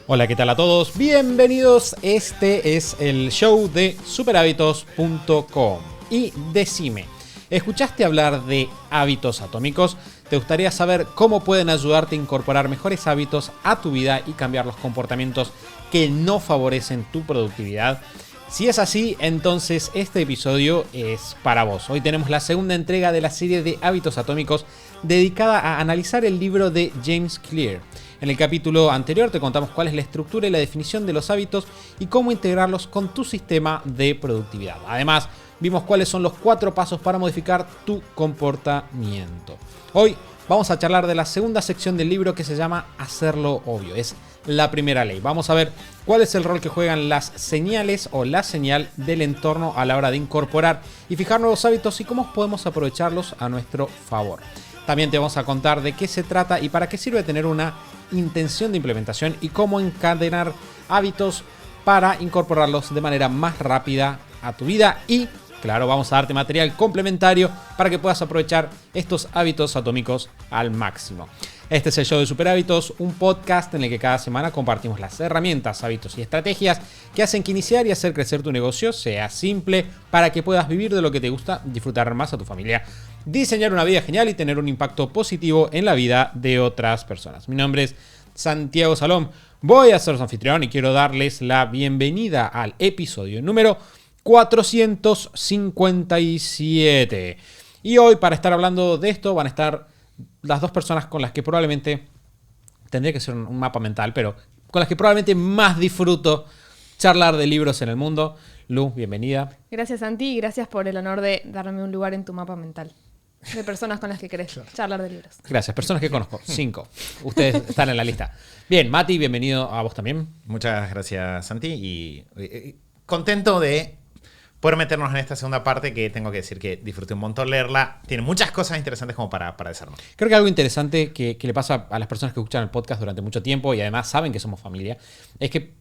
Hola, ¿qué tal a todos? Bienvenidos, este es el show de superhábitos.com. Y decime, ¿escuchaste hablar de hábitos atómicos? ¿Te gustaría saber cómo pueden ayudarte a incorporar mejores hábitos a tu vida y cambiar los comportamientos que no favorecen tu productividad? Si es así, entonces este episodio es para vos. Hoy tenemos la segunda entrega de la serie de hábitos atómicos dedicada a analizar el libro de James Clear. En el capítulo anterior te contamos cuál es la estructura y la definición de los hábitos y cómo integrarlos con tu sistema de productividad. Además, vimos cuáles son los 4 pasos para modificar tu comportamiento. Hoy vamos a charlar de la segunda sección del libro que se llama Hacerlo Obvio. Es la primera ley. Vamos a ver cuál es el rol que juegan las señales o la señal del entorno a la hora de incorporar y fijar nuevos hábitos y cómo podemos aprovecharlos a nuestro favor. También te vamos a contar de qué se trata y para qué sirve tener una intención de implementación y cómo encadenar hábitos para incorporarlos de manera más rápida a tu vida. Y claro, vamos a darte material complementario para que puedas aprovechar estos hábitos atómicos al máximo. Este es el show de Super Hábitos, un podcast en el que cada semana compartimos las herramientas, hábitos y estrategias que hacen que iniciar y hacer crecer tu negocio sea simple para que puedas vivir de lo que te gusta, disfrutar más a tu familia, diseñar una vida genial y tener un impacto positivo en la vida de otras personas. Mi nombre es Santiago Salom, voy a ser su anfitrión y quiero darles la bienvenida al episodio número 457. Y hoy, para estar hablando de esto, van a estar las dos personas con las que probablemente, tendría que ser un mapa mental, pero con las que probablemente más disfruto charlar de libros en el mundo. Lu, bienvenida. Gracias, Santi, y gracias por el honor de darme un lugar en tu mapa mental. De personas con las que querés charlar de libros. Gracias, personas que conozco, 5. Ustedes están en la lista. Bien, Mati, bienvenido a vos también. Muchas gracias, Santi, y contento de poder meternos en esta segunda parte, que tengo que decir que disfruté un montón leerla. Tiene muchas cosas interesantes como para desarmar. Creo que algo interesante que le pasa a las personas que escuchan el podcast durante mucho tiempo y además saben que somos familia, es que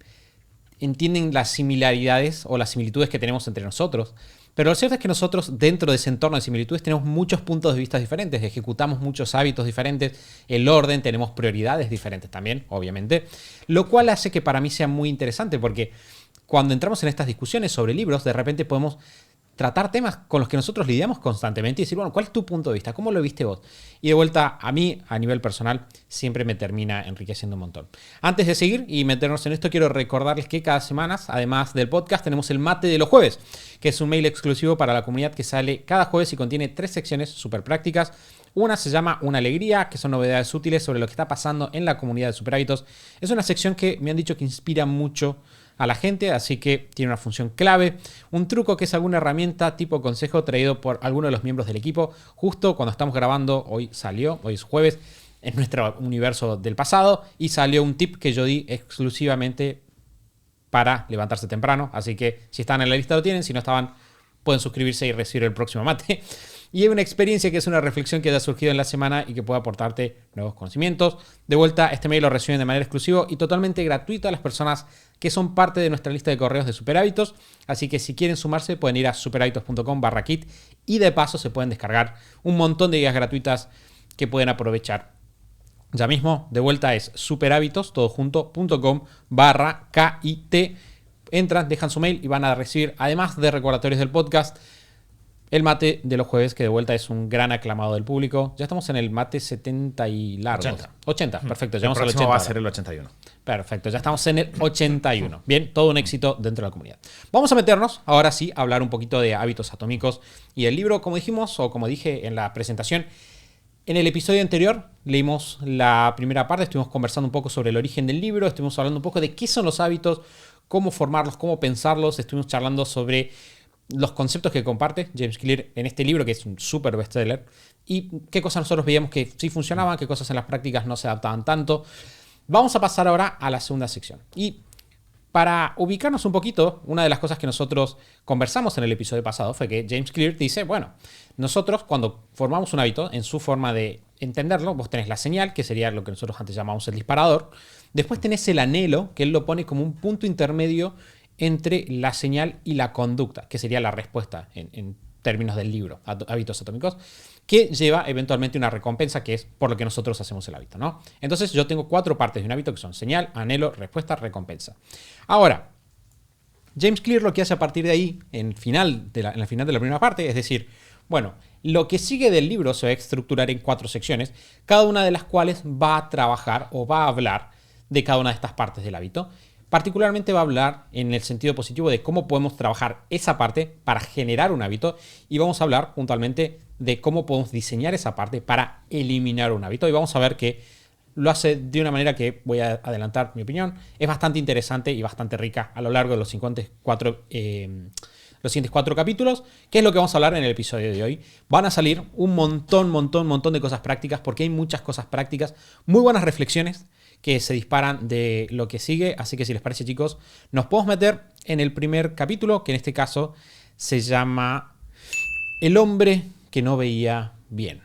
entienden las similaridades o las similitudes que tenemos entre nosotros. Pero lo cierto es que nosotros, dentro de ese entorno de similitudes, tenemos muchos puntos de vista diferentes, ejecutamos muchos hábitos diferentes, el orden, tenemos prioridades diferentes también, obviamente, lo cual hace que para mí sea muy interesante porque cuando entramos en estas discusiones sobre libros, de repente podemos tratar temas con los que nosotros lidiamos constantemente y decir, bueno, ¿cuál es tu punto de vista? ¿Cómo lo viste vos? Y de vuelta, a mí, a nivel personal, siempre me termina enriqueciendo un montón. Antes de seguir y meternos en esto, quiero recordarles que cada semana, además del podcast, tenemos el Mate de los Jueves, que es un mail exclusivo para la comunidad que sale cada jueves y contiene 3 secciones súper prácticas. Una se llama Una Alegría, que son novedades útiles sobre lo que está pasando en la comunidad de Super Hábitos. Es una sección que me han dicho que inspira mucho a la gente, así que tiene una función clave. Un truco que es alguna herramienta tipo consejo traído por alguno de los miembros del equipo. Justo cuando estamos grabando, hoy es jueves, en nuestro universo del pasado, y salió un tip que yo di exclusivamente para levantarse temprano. Así que si están en la lista lo tienen, si no estaban pueden suscribirse y recibir el próximo mate. Y hay una experiencia que es una reflexión que haya surgido en la semana y que pueda aportarte nuevos conocimientos. De vuelta, este mail lo reciben de manera exclusiva y totalmente gratuito a las personas que son parte de nuestra lista de correos de Super Hábitos. Así que si quieren sumarse pueden ir a superhábitos.com/kit y de paso se pueden descargar un montón de guías gratuitas que pueden aprovechar. Ya mismo, de vuelta es superhábitos.com/kit. Entran, dejan su mail y van a recibir, además de recordatorios del podcast, el mate de los jueves, que de vuelta es un gran aclamado del público. Ya estamos en el mate 70 y largos. 80, perfecto. El próximo va a ser el 81. Perfecto, ya estamos en el 81. Bien, todo un éxito dentro de la comunidad. Vamos a meternos, ahora sí, a hablar un poquito de hábitos atómicos y el libro, como dijimos, o como dije en la presentación. En el episodio anterior leímos la primera parte, estuvimos conversando un poco sobre el origen del libro, estuvimos hablando un poco de qué son los hábitos, cómo formarlos, cómo pensarlos, estuvimos charlando sobre los conceptos que comparte James Clear en este libro, que es un súper bestseller, y qué cosas nosotros veíamos que sí funcionaban, qué cosas en las prácticas no se adaptaban tanto. Vamos a pasar ahora a la segunda sección. Y para ubicarnos un poquito, una de las cosas que nosotros conversamos en el episodio pasado fue que James Clear dice, bueno, nosotros cuando formamos un hábito, en su forma de entenderlo, vos tenés la señal, que sería lo que nosotros antes llamamos el disparador, después tenés el anhelo, que él lo pone como un punto intermedio entre la señal y la conducta, que sería la respuesta en términos del libro, Hábitos Atómicos. que lleva eventualmente una recompensa, que es por lo que nosotros hacemos el hábito, ¿no? Entonces yo tengo 4 partes de un hábito que son señal, anhelo, respuesta, recompensa. Ahora, James Clear lo que hace a partir de ahí, en el final de la primera parte, es decir, bueno, lo que sigue del libro se va a estructurar en 4 secciones, cada una de las cuales va a trabajar o va a hablar de cada una de estas partes del hábito. Particularmente va a hablar en el sentido positivo de cómo podemos trabajar esa parte para generar un hábito, y vamos a hablar puntualmente de cómo podemos diseñar esa parte para eliminar un hábito, y vamos a ver que lo hace de una manera que, voy a adelantar mi opinión, es bastante interesante y bastante rica a lo largo de los siguientes 4 capítulos, que es lo que vamos a hablar en el episodio de hoy. Van a salir un montón de cosas prácticas, porque hay muchas cosas prácticas, muy buenas reflexiones que se disparan de lo que sigue. Así que si les parece, chicos, nos podemos meter en el primer capítulo, que en este caso se llama El hombre que no veía bien.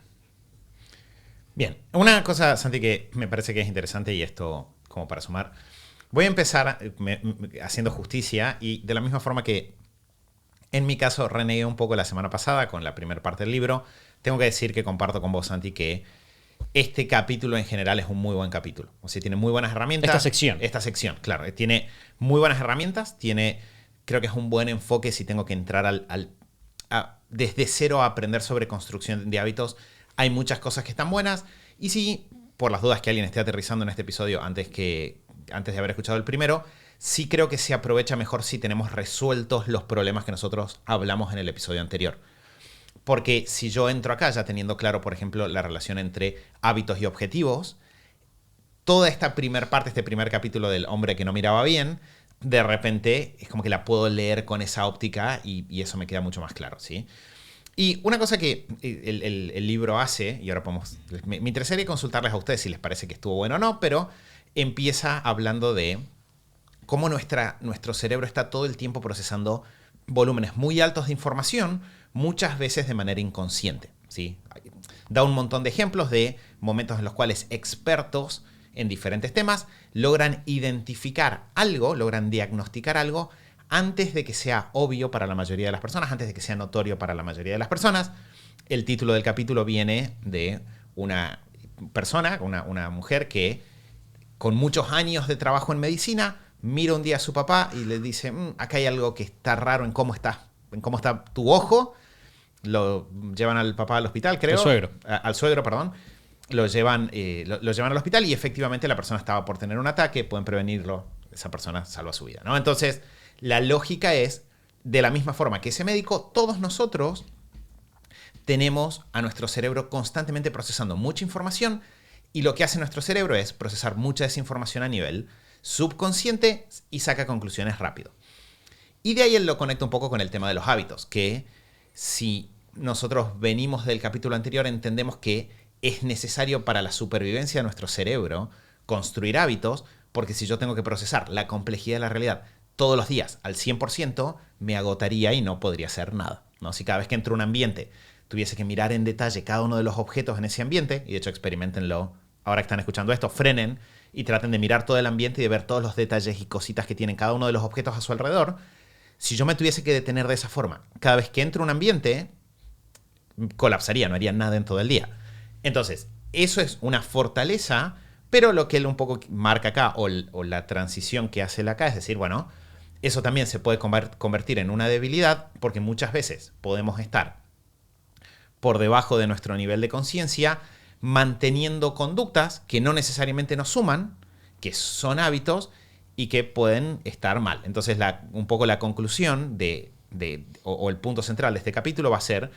Bien, una cosa, Santi, que me parece que es interesante, y esto como para sumar, voy a empezar haciendo justicia, y de la misma forma que en mi caso renegué un poco la semana pasada con la primera parte del libro, tengo que decir que comparto con vos, Santi, que este capítulo en general es un muy buen capítulo. O sea, tiene muy buenas herramientas. Esta sección, claro. Tiene muy buenas herramientas. Creo que es un buen enfoque si tengo que entrar desde cero a aprender sobre construcción de hábitos. Hay muchas cosas que están buenas. Y sí, por las dudas que alguien esté aterrizando en este episodio antes de haber escuchado el primero, sí creo que se aprovecha mejor si tenemos resueltos los problemas que nosotros hablamos en el episodio anterior. Porque si yo entro acá ya teniendo claro, por ejemplo, la relación entre hábitos y objetivos, toda esta primer parte, este primer capítulo del hombre que no miraba bien, de repente es como que la puedo leer con esa óptica, y eso me queda mucho más claro, ¿sí? Y una cosa que el libro hace, y ahora me interesaría consultarles a ustedes si les parece que estuvo bueno o no, pero empieza hablando de cómo nuestro cerebro está todo el tiempo procesando volúmenes muy altos de información, muchas veces de manera inconsciente, ¿sí? Da un montón de ejemplos de momentos en los cuales expertos en diferentes temas logran identificar algo, logran diagnosticar algo antes de que sea obvio para la mayoría de las personas, antes de que sea notorio para la mayoría de las personas. El título del capítulo viene de una persona, una mujer que con muchos años de trabajo en medicina mira un día a su papá y le dice, acá hay algo que está raro en cómo está tu ojo. Lo llevan al papá al hospital, creo. Al suegro, perdón. Lo llevan al hospital, y efectivamente la persona estaba por tener un ataque. Pueden prevenirlo. Esa persona salva su vida, ¿no? Entonces, la lógica es, de la misma forma que ese médico, todos nosotros tenemos a nuestro cerebro constantemente procesando mucha información, y lo que hace nuestro cerebro es procesar mucha desinformación a nivel subconsciente y saca conclusiones rápido. Y de ahí él lo conecta un poco con el tema de los hábitos, que si nosotros venimos del capítulo anterior, entendemos que es necesario para la supervivencia de nuestro cerebro construir hábitos, porque si yo tengo que procesar la complejidad de la realidad todos los días al 100%, me agotaría y no podría hacer nada, ¿no? Si cada vez que entro a un ambiente tuviese que mirar en detalle cada uno de los objetos en ese ambiente, y de hecho experimentenlo, ahora que están escuchando esto, frenen y traten de mirar todo el ambiente y de ver todos los detalles y cositas que tienen cada uno de los objetos a su alrededor. Si yo me tuviese que detener de esa forma, cada vez que entro a un ambiente, colapsaría, no haría nada en todo el día. Entonces, eso es una fortaleza, pero lo que él un poco marca acá, o la transición que hace él acá, es decir, bueno, eso también se puede convertir en una debilidad, porque muchas veces podemos estar por debajo de nuestro nivel de conciencia, manteniendo conductas que no necesariamente nos suman, que son hábitos y que pueden estar mal. Entonces, un poco la conclusión o el punto central de este capítulo va a ser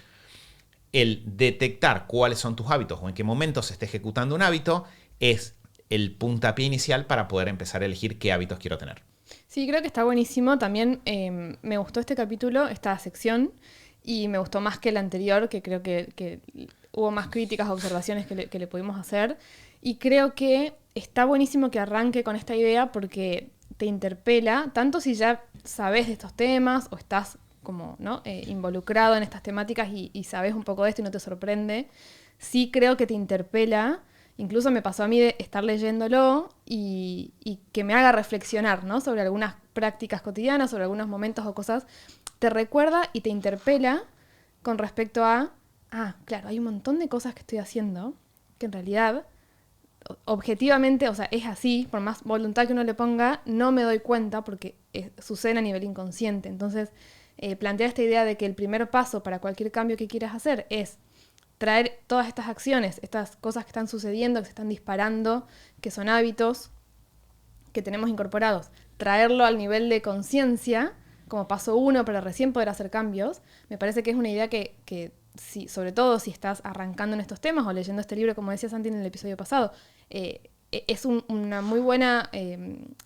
el detectar cuáles son tus hábitos o en qué momento se está ejecutando un hábito, es el puntapié inicial para poder empezar a elegir qué hábitos quiero tener. Sí, creo que está buenísimo. También me gustó este capítulo, esta sección, y me gustó más que el anterior, que creo que hubo más críticas o observaciones que le pudimos hacer. Y creo que está buenísimo que arranque con esta idea, porque te interpela, tanto si ya sabes de estos temas o estás como, ¿no? Involucrado en estas temáticas y sabes un poco de esto y no te sorprende. Sí creo que te interpela. Incluso me pasó a mí de estar leyéndolo y que me haga reflexionar, ¿no? Sobre algunas prácticas cotidianas, sobre algunos momentos o cosas. Te recuerda y te interpela con respecto a claro, hay un montón de cosas que estoy haciendo que en realidad, objetivamente, o sea, es así, por más voluntad que uno le ponga, no me doy cuenta porque sucede a nivel inconsciente. Entonces, plantear esta idea de que el primer paso para cualquier cambio que quieras hacer es traer todas estas acciones, estas cosas que están sucediendo, que se están disparando, que son hábitos que tenemos incorporados, traerlo al nivel de conciencia como paso 1 para recién poder hacer cambios. Me parece que es una idea que si, sobre todo si estás arrancando en estos temas o leyendo este libro, como decía Santi en el episodio pasado, es una muy buena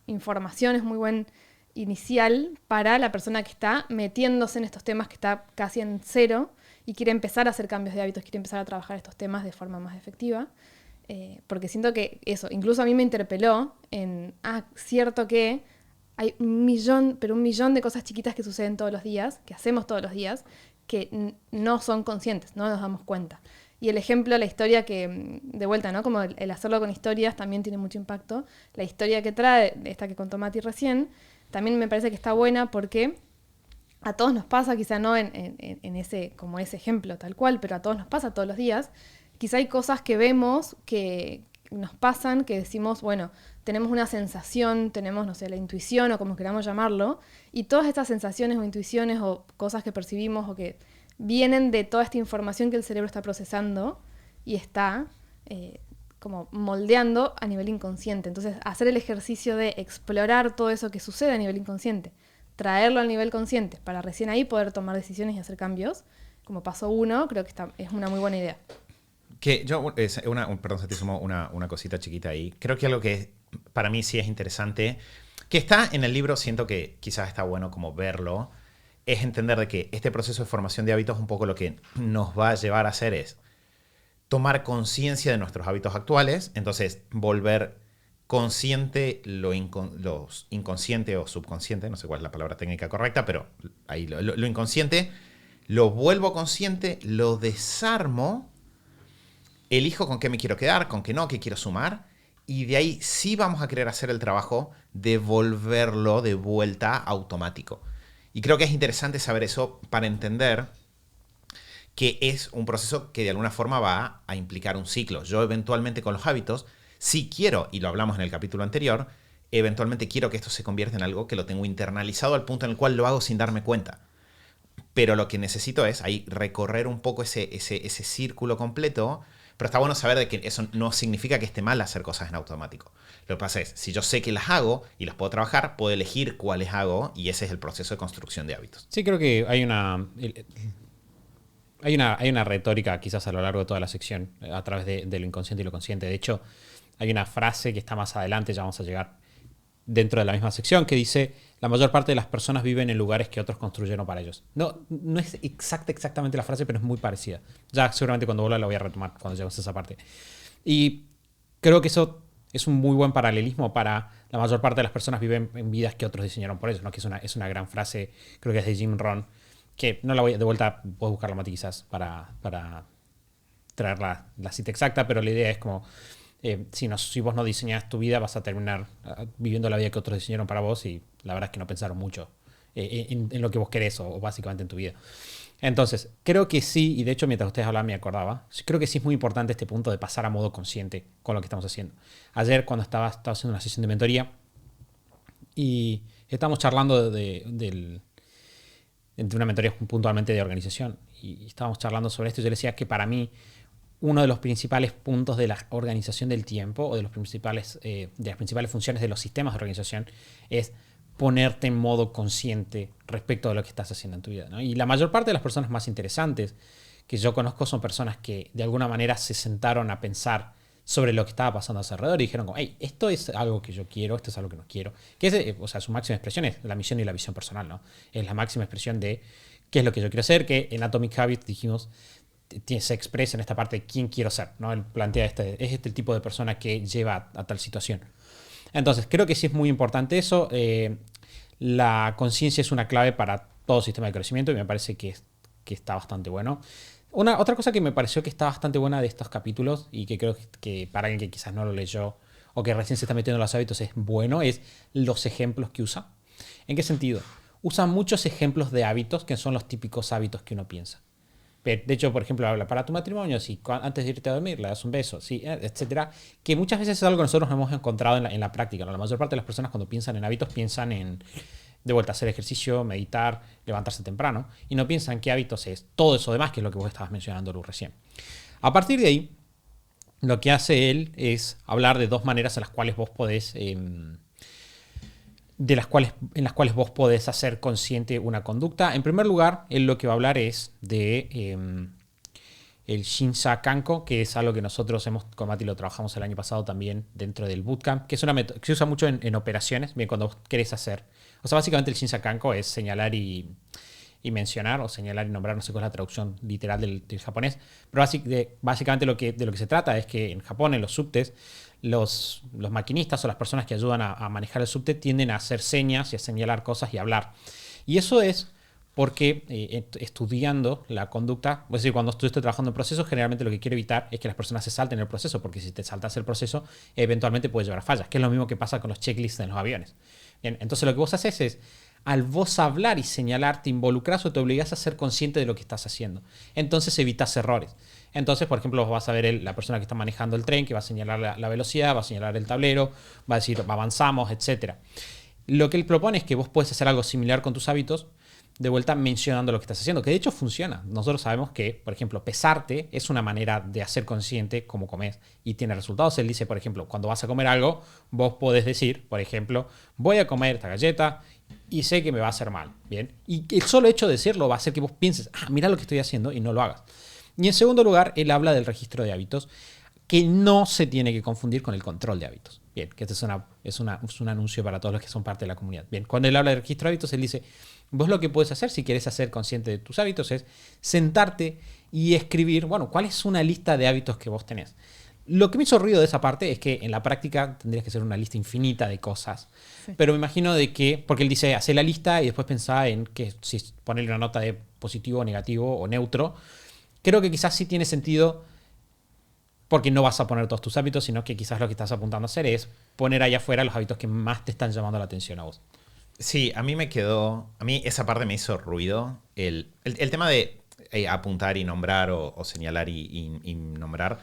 información, es muy buen inicial para la persona que está metiéndose en estos temas, que está casi en cero y quiere empezar a hacer cambios de hábitos, quiere empezar a trabajar estos temas de forma más efectiva. Porque siento que eso, incluso a mí me interpeló en, cierto que hay un millón de cosas chiquitas que suceden todos los días, que hacemos todos los días, que no son conscientes, no nos damos cuenta. Y el ejemplo, la historia que, de vuelta, ¿no? Como el hacerlo con historias también tiene mucho impacto. La historia que trae, esta que contó Mati recién, también me parece que está buena porque a todos nos pasa, quizá no en ese, como ese ejemplo tal cual, pero a todos nos pasa todos los días. Quizá hay cosas que vemos que nos pasan, que decimos, bueno, tenemos una sensación, tenemos, no sé, la intuición o como queramos llamarlo, y todas estas sensaciones o intuiciones o cosas que percibimos o que vienen de toda esta información que el cerebro está procesando y está como moldeando a nivel inconsciente. Entonces, hacer el ejercicio de explorar todo eso que sucede a nivel inconsciente, traerlo al nivel consciente para recién ahí poder tomar decisiones y hacer cambios, como paso 1, creo que es una muy buena idea. Que yo, perdón, se te sumó una cosita chiquita ahí. Creo que algo que para mí sí es interesante, que está en el libro, siento que quizás está bueno como verlo, es entender de que este proceso de formación de hábitos un poco lo que nos va a llevar a hacer es tomar conciencia de nuestros hábitos actuales, entonces volver consciente los inconsciente o subconsciente, no sé cuál es la palabra técnica correcta, pero ahí lo inconsciente, lo vuelvo consciente, lo desarmo, elijo con qué me quiero quedar, con qué no, qué quiero sumar, y de ahí sí vamos a querer hacer el trabajo de volverlo de vuelta automático. Y creo que es interesante saber eso para entender que es un proceso que de alguna forma va a implicar un ciclo. Yo eventualmente con los hábitos, si quiero, y lo hablamos en el capítulo anterior, eventualmente quiero que esto se convierta en algo que lo tengo internalizado al punto en el cual lo hago sin darme cuenta. Pero lo que necesito es ahí recorrer un poco ese círculo completo. Pero está bueno saber de que eso no significa que esté mal hacer cosas en automático. Lo que pasa es, si yo sé que las hago y las puedo trabajar, puedo elegir cuáles hago y ese es el proceso de construcción de hábitos. Sí, creo que hay una retórica quizás a lo largo de toda la sección a través de lo inconsciente y lo consciente. De hecho, hay una frase que está más adelante, ya vamos a llegar dentro de la misma sección, que dice: la mayor parte de las personas viven en lugares que otros construyeron para ellos. No es exactamente la frase, pero es muy parecida. Ya seguramente cuando vuelva la voy a retomar cuando lleguemos a esa parte. Y creo que eso es un muy buen paralelismo para la mayor parte de las personas viven en vidas que otros diseñaron por ellos, ¿no? Que es una gran frase, creo que es de Jim Rohn, que no la voy de vuelta, puedo buscarla, Mati, quizás para traer la cita exacta, pero la idea es como si vos no diseñás tu vida, vas a terminar viviendo la vida que otros diseñaron para vos, y la verdad es que no pensaron mucho en lo que vos querés o básicamente en tu vida. Entonces, creo que sí, y de hecho mientras ustedes hablaban me acordaba, creo que sí es muy importante este punto de pasar a modo consciente con lo que estamos haciendo. Ayer cuando estaba haciendo una sesión de mentoría y estábamos charlando de una mentoría puntualmente de organización, y estábamos charlando sobre esto, y yo le decía que para mí uno de los principales puntos de la organización del tiempo o de las principales funciones de los sistemas de organización es ponerte en modo consciente respecto de lo que estás haciendo en tu vida, ¿no? Y la mayor parte de las personas más interesantes que yo conozco son personas que de alguna manera se sentaron a pensar sobre lo que estaba pasando a su alrededor y dijeron, hey, esto es algo que yo quiero, esto es algo que no quiero. Que su máxima expresión es la misión y la visión personal, ¿no? Es la máxima expresión de qué es lo que yo quiero hacer, que en Atomic Habits dijimos se expresa en esta parte de quién quiero ser, ¿no? Él plantea es este el tipo de persona que lleva a tal situación. Entonces, creo que sí es muy importante eso. La conciencia es una clave para todo sistema de crecimiento y me parece que está bastante bueno. Otra cosa que me pareció que está bastante buena de estos capítulos y que creo que para alguien que quizás no lo leyó o que recién se está metiendo en los hábitos es bueno, es los ejemplos que usa. ¿En qué sentido? Usa muchos ejemplos de hábitos que son los típicos hábitos que uno piensa. De hecho, por ejemplo, habla para tu matrimonio, si antes de irte a dormir le das un beso, sí, etcétera. Que muchas veces es algo que nosotros hemos encontrado en la práctica, ¿no? La mayor parte de las personas cuando piensan en hábitos piensan en, de vuelta, hacer ejercicio, meditar, levantarse temprano, y no piensan qué hábitos es todo eso demás, que es lo que vos estabas mencionando, Lu, recién. A partir de ahí, lo que hace él es hablar de dos maneras en las cuales vos podés... en las cuales vos podés hacer consciente una conducta. En primer lugar, él lo que va a hablar es de el Shinsa Kanko, que es algo que nosotros con Mati lo trabajamos el año pasado también dentro del bootcamp, que es una que se usa mucho en operaciones, bien, cuando vos querés hacer. O sea, básicamente el Shinsa Kanko es señalar y mencionar, o señalar y nombrar, no sé cuál es la traducción literal del japonés, pero básicamente de lo que se trata es que en Japón, en los subtes, los maquinistas o las personas que ayudan a manejar el subte tienden a hacer señas y a señalar cosas y a hablar. Y eso es porque estudiando la conducta, es decir, cuando estoy trabajando en procesos, generalmente lo que quiero evitar es que las personas se salten el proceso, porque si te saltas el proceso, eventualmente puede llevar a fallas, que es lo mismo que pasa con los checklists en los aviones. Bien, entonces lo que vos haces es, al vos hablar y señalar, te involucras o te obligas a ser consciente de lo que estás haciendo. Entonces evitas errores. Entonces, por ejemplo, vos vas a ver la persona que está manejando el tren, que va a señalar la velocidad, va a señalar el tablero, va a decir avanzamos, etc. Lo que él propone es que vos puedes hacer algo similar con tus hábitos, de vuelta mencionando lo que estás haciendo, que de hecho funciona. Nosotros sabemos que, por ejemplo, pesarte es una manera de hacer consciente cómo comes y tiene resultados. Él dice, por ejemplo, cuando vas a comer algo, vos podés decir, por ejemplo, voy a comer esta galleta y sé que me va a hacer mal, ¿bien? Y el solo hecho de decirlo va a hacer que vos pienses, mira lo que estoy haciendo y no lo hagas. Y en segundo lugar, él habla del registro de hábitos, que no se tiene que confundir con el control de hábitos. Bien, que este es un anuncio para todos los que son parte de la comunidad. Bien, cuando él habla de registro de hábitos, él dice, vos lo que puedes hacer si quieres ser consciente de tus hábitos es sentarte y escribir, bueno, ¿cuál es una lista de hábitos que vos tenés? Lo que me hizo ruido de esa parte es que en la práctica tendrías que ser una lista infinita de cosas. Sí. Pero me imagino de que, porque él dice, hacé la lista y después pensá en que si ponerle una nota de positivo, negativo o neutro. Creo que quizás sí tiene sentido porque no vas a poner todos tus hábitos, sino que quizás lo que estás apuntando a hacer es poner allá afuera los hábitos que más te están llamando la atención a vos. Sí, a mí esa parte me hizo ruido. El tema de apuntar y nombrar o señalar y nombrar,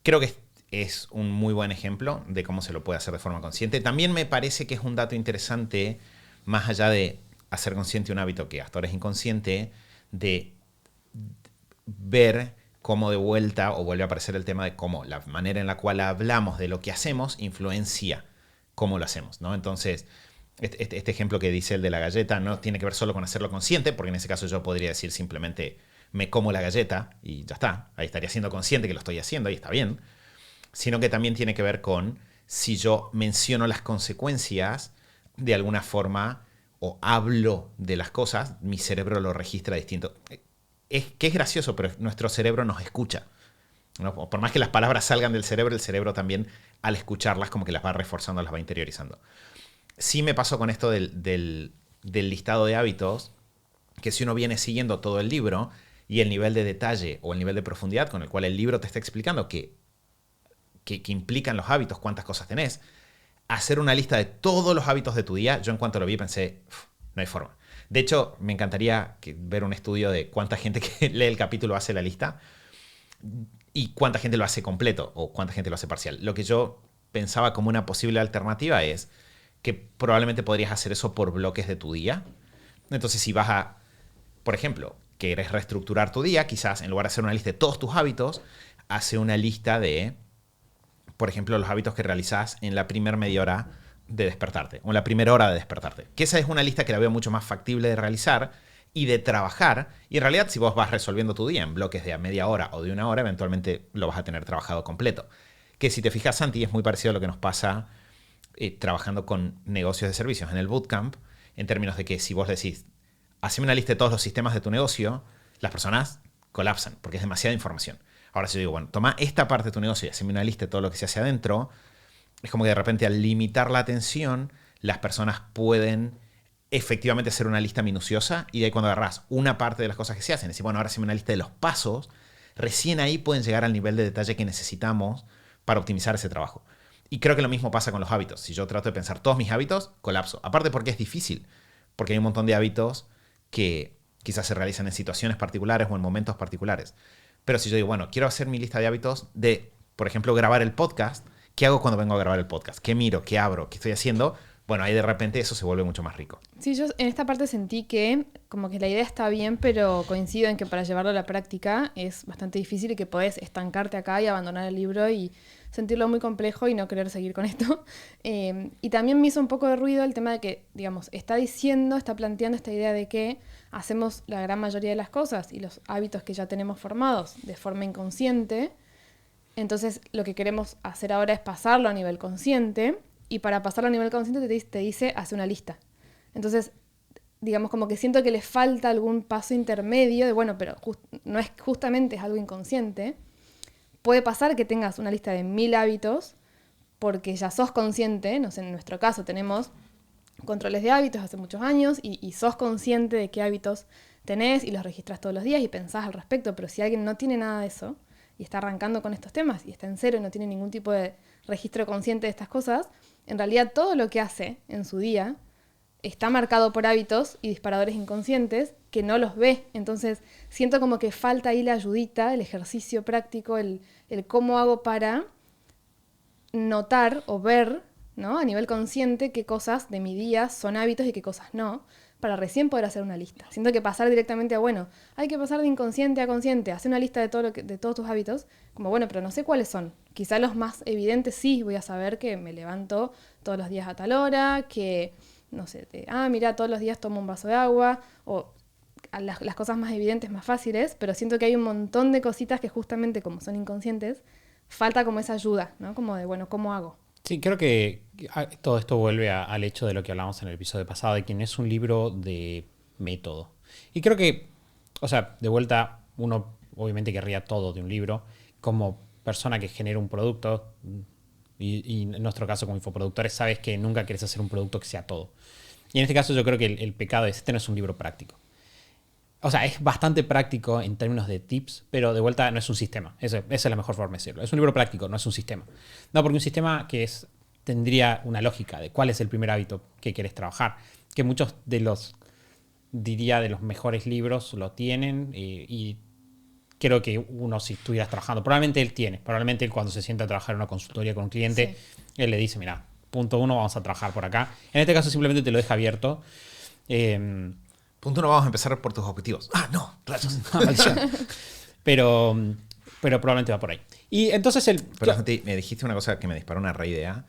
creo que es un muy buen ejemplo de cómo se lo puede hacer de forma consciente. También me parece que es un dato interesante, más allá de hacer consciente un hábito que hasta ahora es inconsciente, de ver cómo de vuelta o vuelve a aparecer el tema de cómo la manera en la cual hablamos de lo que hacemos influencia cómo lo hacemos, ¿no? Entonces, este ejemplo que dice el de la galleta no tiene que ver solo con hacerlo consciente, porque en ese caso yo podría decir simplemente me como la galleta y ya está. Ahí estaría siendo consciente que lo estoy haciendo y está bien. Sino que también tiene que ver con si yo menciono las consecuencias de alguna forma o hablo de las cosas, mi cerebro lo registra distinto. Que es gracioso, pero nuestro cerebro nos escucha, ¿no? Por más que las palabras salgan del cerebro, el cerebro también al escucharlas como que las va reforzando, las va interiorizando. Sí me pasó con esto del listado de hábitos, que si uno viene siguiendo todo el libro y el nivel de detalle o el nivel de profundidad con el cual el libro te está explicando que implican los hábitos, cuántas cosas tenés, hacer una lista de todos los hábitos de tu día, yo en cuanto lo vi pensé, no hay forma. De hecho, me encantaría ver un estudio de cuánta gente que lee el capítulo hace la lista y cuánta gente lo hace completo o cuánta gente lo hace parcial. Lo que yo pensaba como una posible alternativa es que probablemente podrías hacer eso por bloques de tu día. Entonces, si vas a, por ejemplo, querés reestructurar tu día, quizás en lugar de hacer una lista de todos tus hábitos, hace una lista de, por ejemplo, los hábitos que realizás en la primera media hora de despertarte, o en la primera hora de despertarte. Que esa es una lista que la veo mucho más factible de realizar y de trabajar. Y en realidad, si vos vas resolviendo tu día en bloques de a media hora o de una hora, eventualmente lo vas a tener trabajado completo. Que si te fijas, Santi, es muy parecido a lo que nos pasa trabajando con negocios de servicios en el bootcamp, en términos de que si vos decís, haceme una lista de todos los sistemas de tu negocio, las personas colapsan, porque es demasiada información. Ahora si yo digo, bueno, toma esta parte de tu negocio y haceme una lista de todo lo que se hace adentro, es como que de repente al limitar la atención, las personas pueden efectivamente hacer una lista minuciosa y de ahí cuando agarrás una parte de las cosas que se hacen, y decís, bueno, ahora haceme una lista de los pasos, recién ahí pueden llegar al nivel de detalle que necesitamos para optimizar ese trabajo. Y creo que lo mismo pasa con los hábitos. Si yo trato de pensar todos mis hábitos, colapso. Aparte porque es difícil, porque hay un montón de hábitos que quizás se realizan en situaciones particulares o en momentos particulares. Pero si yo digo, bueno, quiero hacer mi lista de hábitos de, por ejemplo, grabar el podcast, ¿qué hago cuando vengo a grabar el podcast? ¿Qué miro? ¿Qué abro? ¿Qué estoy haciendo? Bueno, ahí de repente eso se vuelve mucho más rico. Sí, yo en esta parte sentí que como que la idea está bien, pero coincido en que para llevarlo a la práctica es bastante difícil y que podés estancarte acá y abandonar el libro y sentirlo muy complejo y no querer seguir con esto. Y también me hizo un poco de ruido el tema de que, digamos, está planteando esta idea de que hacemos la gran mayoría de las cosas y los hábitos que ya tenemos formados de forma inconsciente. Entonces lo que queremos hacer ahora es pasarlo a nivel consciente. Y para pasarlo a nivel consciente te dice, hace una lista. Entonces, digamos, como que siento que le falta algún paso intermedio de, bueno, pero no es justamente es algo inconsciente. Puede pasar que tengas una lista de 1000 hábitos porque ya sos consciente, no sé, en nuestro caso tenemos controles de hábitos hace muchos años y sos consciente de qué hábitos tenés y los registras todos los días y pensás al respecto, pero si alguien no tiene nada de eso y está arrancando con estos temas y está en cero y no tiene ningún tipo de registro consciente de estas cosas, en realidad todo lo que hace en su día está marcado por hábitos y disparadores inconscientes que no los ve. Entonces siento como que falta ahí la ayudita, el ejercicio práctico, el cómo hago para notar o ver, ¿no? A nivel consciente qué cosas de mi día son hábitos y qué cosas no, para recién poder hacer una lista. Siento que pasar directamente a, bueno, hay que pasar de inconsciente a consciente, hacer una lista de todos tus hábitos, como bueno, pero no sé cuáles son. Quizá los más evidentes sí voy a saber que me levanto todos los días a tal hora, que, no sé, mira, todos los días tomo un vaso de agua, o las cosas más evidentes, más fáciles, pero siento que hay un montón de cositas que justamente como son inconscientes, falta como esa ayuda, ¿no? Como de, bueno, ¿cómo hago? Sí, creo que todo esto vuelve al hecho de lo que hablamos en el episodio pasado, de que no es un libro de método. Y creo que, o sea, de vuelta, uno obviamente querría todo de un libro. Como persona que genera un producto, y en nuestro caso como infoproductores, sabes que nunca quieres hacer un producto que sea todo. Y en este caso yo creo que el pecado es, este no es un libro práctico. O sea, es bastante práctico en términos de tips, pero de vuelta no es un sistema. Esa es la mejor forma de decirlo. Es un libro práctico, no es un sistema. No, porque un sistema tendría una lógica de cuál es el primer hábito que quieres trabajar. Que muchos de los mejores libros lo tienen y creo que uno, si estuvieras trabajando, probablemente él cuando se sienta a trabajar en una consultoría con un cliente, sí, él le dice, mira, punto 1, vamos a trabajar por acá. En este caso simplemente te lo deja abierto. Punto 1, vamos a empezar por tus objetivos. No, rayos. pero probablemente va por ahí. Y entonces Pero Santi, me dijiste una cosa que me disparó una reidea.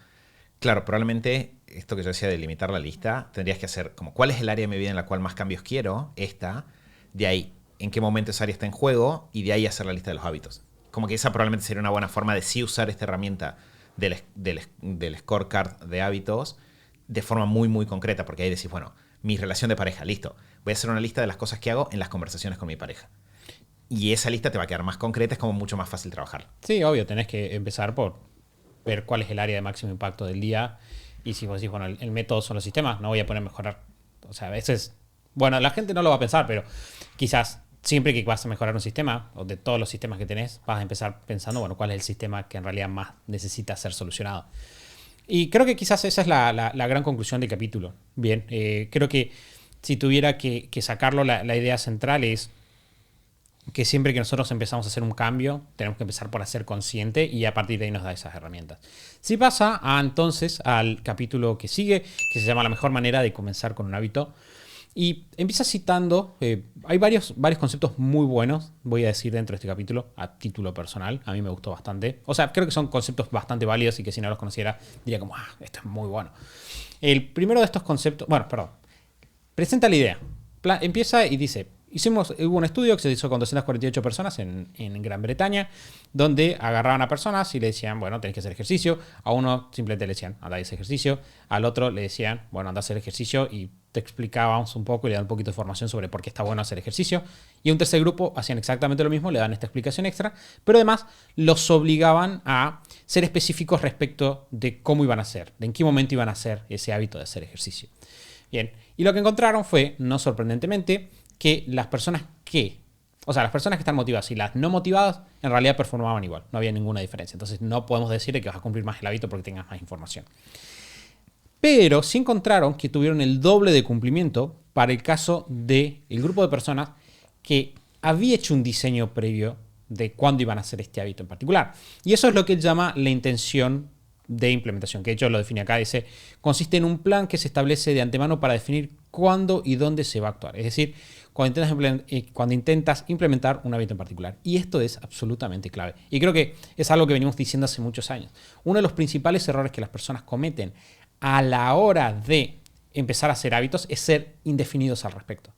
Claro, probablemente esto que yo decía de limitar la lista, tendrías que hacer como, ¿cuál es el área de mi vida en la cual más cambios quiero? De ahí, ¿en qué momento esa área está en juego? Y de ahí hacer la lista de los hábitos. Como que esa probablemente sería una buena forma de sí usar esta herramienta del scorecard de hábitos de forma muy, muy concreta, porque ahí decís, bueno, mi relación de pareja, listo. Voy a hacer una lista de las cosas que hago en las conversaciones con mi pareja. Y esa lista te va a quedar más concreta, es como mucho más fácil trabajar. Sí, obvio, tenés que empezar por ver cuál es el área de máximo impacto del día. Y si vos decís, bueno, el método son los sistemas, no voy a poner a mejorar. O sea, a veces, bueno, la gente no lo va a pensar, pero quizás siempre que vas a mejorar un sistema, o de todos los sistemas que tenés, vas a empezar pensando, bueno, cuál es el sistema que en realidad más necesita ser solucionado. Y creo que quizás esa es la gran conclusión del capítulo. Bien, creo que si tuviera que sacarlo, la idea central es que siempre que nosotros empezamos a hacer un cambio, tenemos que empezar por hacer consciente y a partir de ahí nos da esas herramientas. Si pasa entonces al capítulo que sigue, que se llama La mejor manera de comenzar con un hábito. Y empieza citando, hay varios conceptos muy buenos, voy a decir, dentro de este capítulo, a título personal. A mí me gustó bastante. O sea, creo que son conceptos bastante válidos y que si no los conociera, diría como, esto es muy bueno. El primero de estos conceptos, presenta la idea. Empieza y dice, hubo un estudio que se hizo con 248 personas en Gran Bretaña, donde agarraban a personas y le decían, bueno, tenés que hacer ejercicio. A uno simplemente le decían, anda a ese ejercicio. Al otro le decían, bueno, anda a hacer ejercicio, y te explicábamos un poco y le dan un poquito de información sobre por qué está bueno hacer ejercicio. Y un tercer grupo hacían exactamente lo mismo, le dan esta explicación extra, pero además los obligaban a ser específicos respecto de cómo iban a hacer, de en qué momento iban a hacer ese hábito de hacer ejercicio. Bien, y lo que encontraron fue, no sorprendentemente, que las personas que están motivadas y las no motivadas en realidad performaban igual, no había ninguna diferencia. Entonces no podemos decir que vas a cumplir más el hábito porque tengas más información. Pero sí encontraron que tuvieron el doble de cumplimiento para el caso del grupo de personas que había hecho un diseño previo de cuándo iban a hacer este hábito en particular. Y eso es lo que él llama la intención de implementación, que de hecho lo define acá, dice, consiste en un plan que se establece de antemano para definir cuándo y dónde se va a actuar. Es decir, cuando intentas implementar un hábito en particular. Y esto es absolutamente clave. Y creo que es algo que venimos diciendo hace muchos años. Uno de los principales errores que las personas cometen a la hora de empezar a hacer hábitos es ser indefinidos al respecto.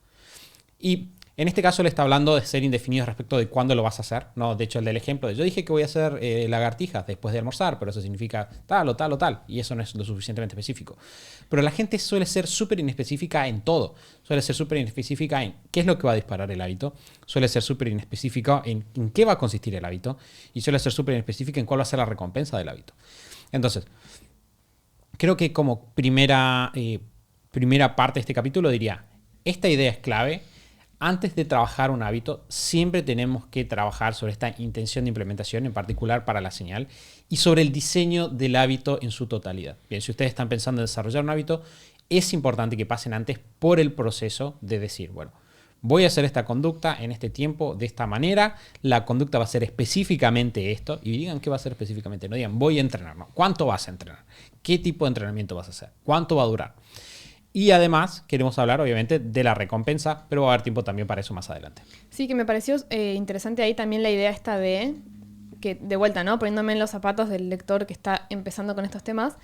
Y en este caso le está hablando de ser indefinidos respecto de cuándo lo vas a hacer. No, de hecho, el del ejemplo de yo dije que voy a hacer lagartijas después de almorzar, pero eso significa tal o tal o tal. Y eso no es lo suficientemente específico. Pero la gente suele ser súper inespecífica en todo. Suele ser súper inespecífica en qué es lo que va a disparar el hábito. Suele ser súper inespecífica en qué va a consistir el hábito. Y suele ser súper inespecífica en cuál va a ser la recompensa del hábito. Entonces, creo que como primera parte de este capítulo diría, esta idea es clave. Antes de trabajar un hábito, siempre tenemos que trabajar sobre esta intención de implementación, en particular para la señal, y sobre el diseño del hábito en su totalidad. Bien, si ustedes están pensando en desarrollar un hábito, es importante que pasen antes por el proceso de decir, bueno, voy a hacer esta conducta en este tiempo, de esta manera, la conducta va a ser específicamente esto, y digan qué va a ser específicamente, no digan voy a entrenar, no, ¿cuánto vas a entrenar? ¿Qué tipo de entrenamiento vas a hacer? ¿Cuánto va a durar? Y además queremos hablar obviamente de la recompensa, pero va a haber tiempo también para eso más adelante. Sí, que me pareció interesante ahí también la idea esta de, que de vuelta, ¿no? Poniéndome en los zapatos del lector que está empezando con estos temas,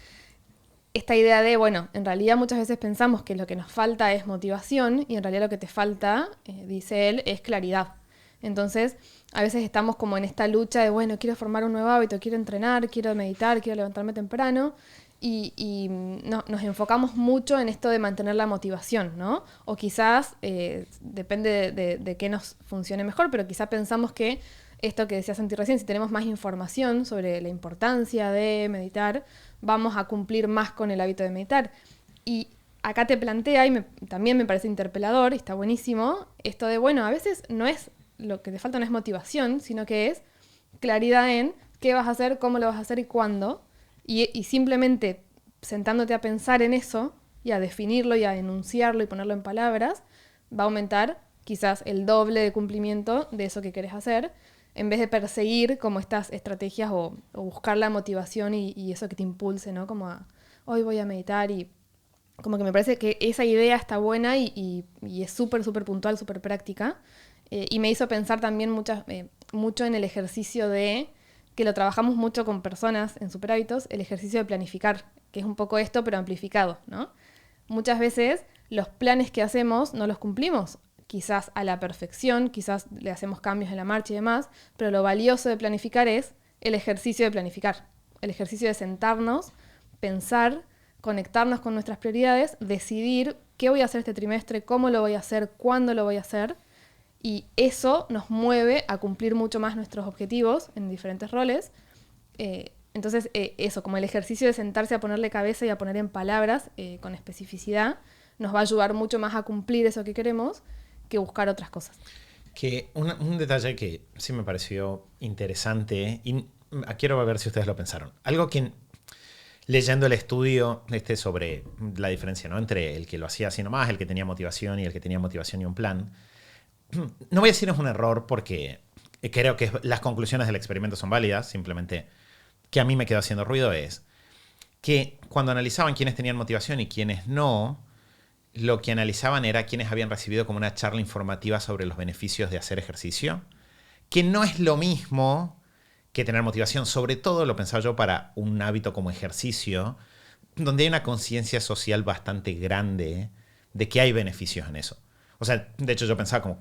esta idea de, bueno, en realidad muchas veces pensamos que lo que nos falta es motivación y en realidad lo que te falta, dice él, es claridad. Entonces, a veces estamos como en esta lucha de, bueno, quiero formar un nuevo hábito, quiero entrenar, quiero meditar, quiero levantarme temprano. Y nos enfocamos mucho en esto de mantener la motivación, ¿no? O quizás, depende de qué nos funcione mejor, pero quizás pensamos que esto que decía Santi recién, si tenemos más información sobre la importancia de meditar, vamos a cumplir más con el hábito de meditar. Y acá te plantea, y también me parece interpelador, y está buenísimo, esto de, bueno, a veces no es, lo que te falta no es motivación, sino que es claridad en qué vas a hacer, cómo lo vas a hacer y cuándo. Y simplemente sentándote a pensar en eso y a definirlo y a enunciarlo y ponerlo en palabras, va a aumentar quizás el doble de cumplimiento de eso que querés hacer, en vez de perseguir como estas estrategias o buscar la motivación y eso que te impulse, ¿no? Como a, hoy voy a meditar y como que me parece que esa idea está buena y es súper, súper puntual, súper práctica. Y me hizo pensar también mucho en el ejercicio de que lo trabajamos mucho con personas en Superhábitos, el ejercicio de planificar, que es un poco esto, pero amplificado, ¿no? Muchas veces los planes que hacemos no los cumplimos, quizás a la perfección, quizás le hacemos cambios en la marcha y demás, pero lo valioso de planificar es el ejercicio de planificar, el ejercicio de sentarnos, pensar, conectarnos con nuestras prioridades, decidir qué voy a hacer este trimestre, cómo lo voy a hacer, cuándo lo voy a hacer. Y eso nos mueve a cumplir mucho más nuestros objetivos en diferentes roles. Entonces, eso, como el ejercicio de sentarse a ponerle cabeza y a poner en palabras con especificidad, nos va a ayudar mucho más a cumplir eso que queremos que buscar otras cosas. Que un detalle que sí me pareció interesante, y quiero ver si ustedes lo pensaron. Algo que, leyendo el estudio sobre la diferencia, ¿no?, entre el que lo hacía así nomás, el que tenía motivación y el que tenía motivación y un plan. No voy a decir es un error porque creo que las conclusiones del experimento son válidas, simplemente que a mí me quedó haciendo ruido es que cuando analizaban quiénes tenían motivación y quiénes no, lo que analizaban era quiénes habían recibido como una charla informativa sobre los beneficios de hacer ejercicio, que no es lo mismo que tener motivación, sobre todo lo pensaba yo para un hábito como ejercicio, donde hay una conciencia social bastante grande de que hay beneficios en eso. O sea, de hecho yo pensaba como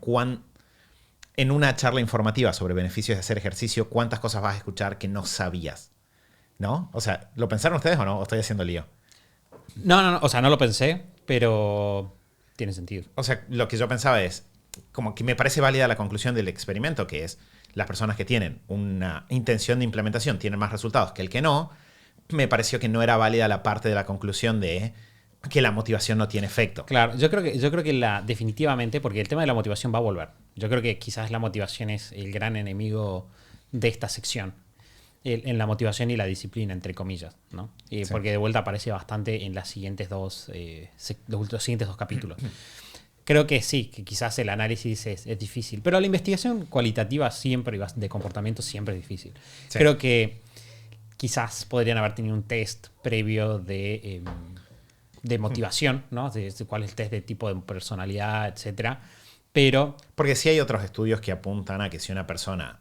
en una charla informativa sobre beneficios de hacer ejercicio, ¿cuántas cosas vas a escuchar que no sabías? ¿No? O sea, ¿lo pensaron ustedes o no? ¿O estoy haciendo lío? No, o sea, no lo pensé, pero tiene sentido. O sea, lo que yo pensaba es, como que me parece válida la conclusión del experimento, que es las personas que tienen una intención de implementación tienen más resultados que el que no. Me pareció que no era válida la parte de la conclusión de que la motivación no tiene efecto. Claro, yo creo que definitivamente, porque el tema de la motivación va a volver. Yo creo que quizás la motivación es el gran enemigo de esta sección. En la motivación y la disciplina, entre comillas, ¿no? Sí. Porque de vuelta aparece bastante en las siguientes los siguientes dos capítulos. creo que sí, que quizás el análisis es difícil. Pero la investigación cualitativa siempre de comportamiento siempre es difícil. Sí. Creo que quizás podrían haber tenido un test previo de motivación, ¿no? De cuál es el test de tipo de personalidad, etcétera. Pero Porque sí hay otros estudios que apuntan a que si una persona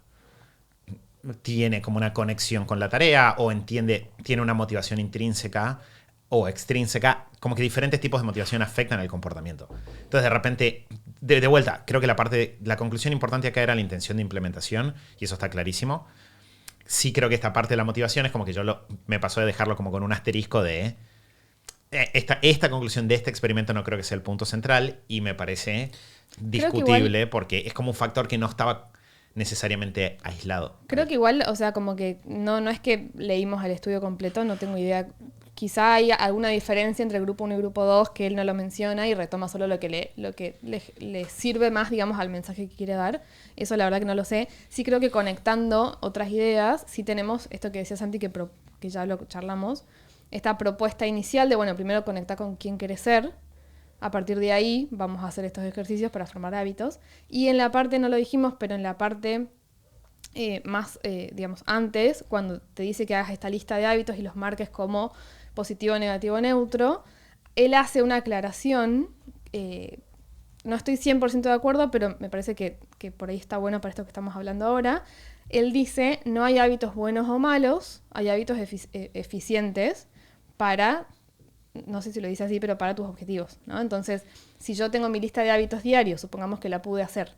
tiene como una conexión con la tarea o tiene una motivación intrínseca o extrínseca, como que diferentes tipos de motivación afectan el comportamiento. Entonces, de repente, de vuelta, creo que la conclusión importante acá era la intención de implementación, y eso está clarísimo. Sí creo que esta parte de la motivación es como que me pasó de dejarlo como con un asterisco de... Esta conclusión de este experimento no creo que sea el punto central, y me parece discutible porque es como un factor que no estaba necesariamente aislado. Creo que igual, o sea, como que no es que leímos el estudio completo, no tengo idea. Quizá hay alguna diferencia entre grupo 1 y grupo 2 que él no lo menciona y retoma solo lo que le sirve más, digamos, al mensaje que quiere dar. Eso la verdad que no lo sé. Sí creo que conectando otras ideas, sí tenemos esto que decía Santi, que ya lo charlamos, esta propuesta inicial de, bueno, primero conectar con quién querés ser. A partir de ahí vamos a hacer estos ejercicios para formar hábitos. Y en la parte, no lo dijimos, pero en la parte digamos, antes, cuando te dice que hagas esta lista de hábitos y los marques como positivo, negativo, neutro, él hace una aclaración, no estoy 100% de acuerdo, pero me parece que por ahí está bueno para esto que estamos hablando ahora. Él dice, no hay hábitos buenos o malos, hay hábitos eficientes para, no sé si lo dice así, pero para tus objetivos, ¿no? Entonces, si yo tengo mi lista de hábitos diarios, supongamos que la pude hacer,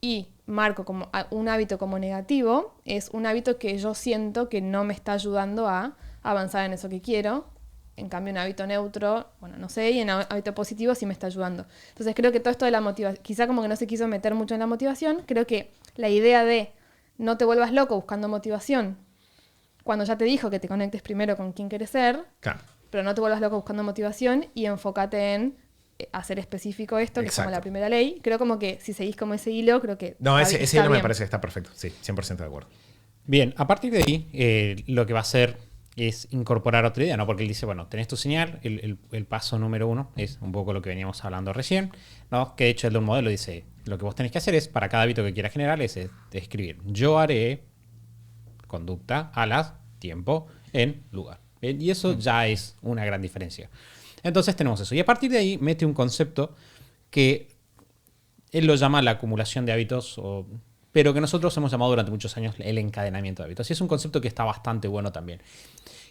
y marco como un hábito como negativo, es un hábito que yo siento que no me está ayudando a avanzar en eso que quiero. En cambio, un hábito neutro, bueno, no sé, y en hábito positivo sí me está ayudando. Entonces creo que todo esto de la motivación, quizá como que no se quiso meter mucho en la motivación, creo que la idea de no te vuelvas loco buscando motivación, cuando ya te dijo que te conectes primero con quién quieres ser, Claro. pero no te vuelvas loco buscando motivación y enfócate en hacer específico esto, que Exacto. es como la primera ley. Creo como que si seguís como ese hilo, creo que No, ese hilo me bien. parece que está perfecto. Sí, 100% de acuerdo. bien, a partir de ahí, lo que va a hacer es incorporar otra idea, ¿no? Porque él dice, bueno, tenés tu señal, el paso número 1 es un poco lo que veníamos hablando recién, ¿no? Que de hecho el de un modelo dice, lo que vos tenés que hacer es, para cada hábito que quieras generar, es escribir, yo haré conducta, alas, tiempo, en lugar. ¿Bien? Y eso ya es una gran diferencia. Entonces tenemos eso. Y a partir de ahí mete un concepto que él lo llama la acumulación de hábitos, pero que nosotros hemos llamado durante muchos años el encadenamiento de hábitos. Y es un concepto que está bastante bueno también.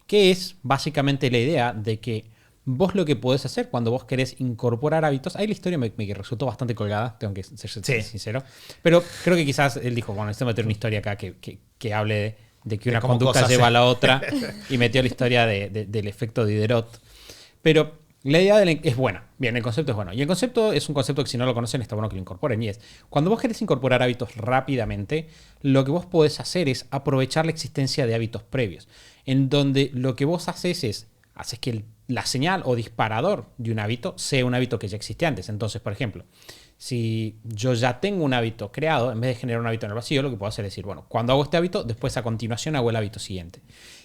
Que es básicamente la idea de que vos lo que podés hacer cuando vos querés incorporar hábitos. Ahí la historia me resultó bastante colgada, tengo que ser sincero. Pero creo que quizás él dijo, bueno, necesito meter una historia acá que hable de que una conducta lleva a la otra. Y metió la historia del efecto Diderot. Pero la idea es buena. Bien, el concepto es bueno. Y el concepto es un concepto que si no lo conocen está bueno que lo incorporen. Y es, cuando vos querés incorporar hábitos rápidamente, lo que vos podés hacer es aprovechar la existencia de hábitos previos. En donde lo que vos haces que la señal o disparador de un hábito sea un hábito que ya existe antes. Entonces, por ejemplo, si yo ya tengo un hábito creado, en vez de generar un hábito en el vacío, lo que puedo hacer es decir, bueno, cuando hago este hábito, después a continuación hago el hábito siguiente.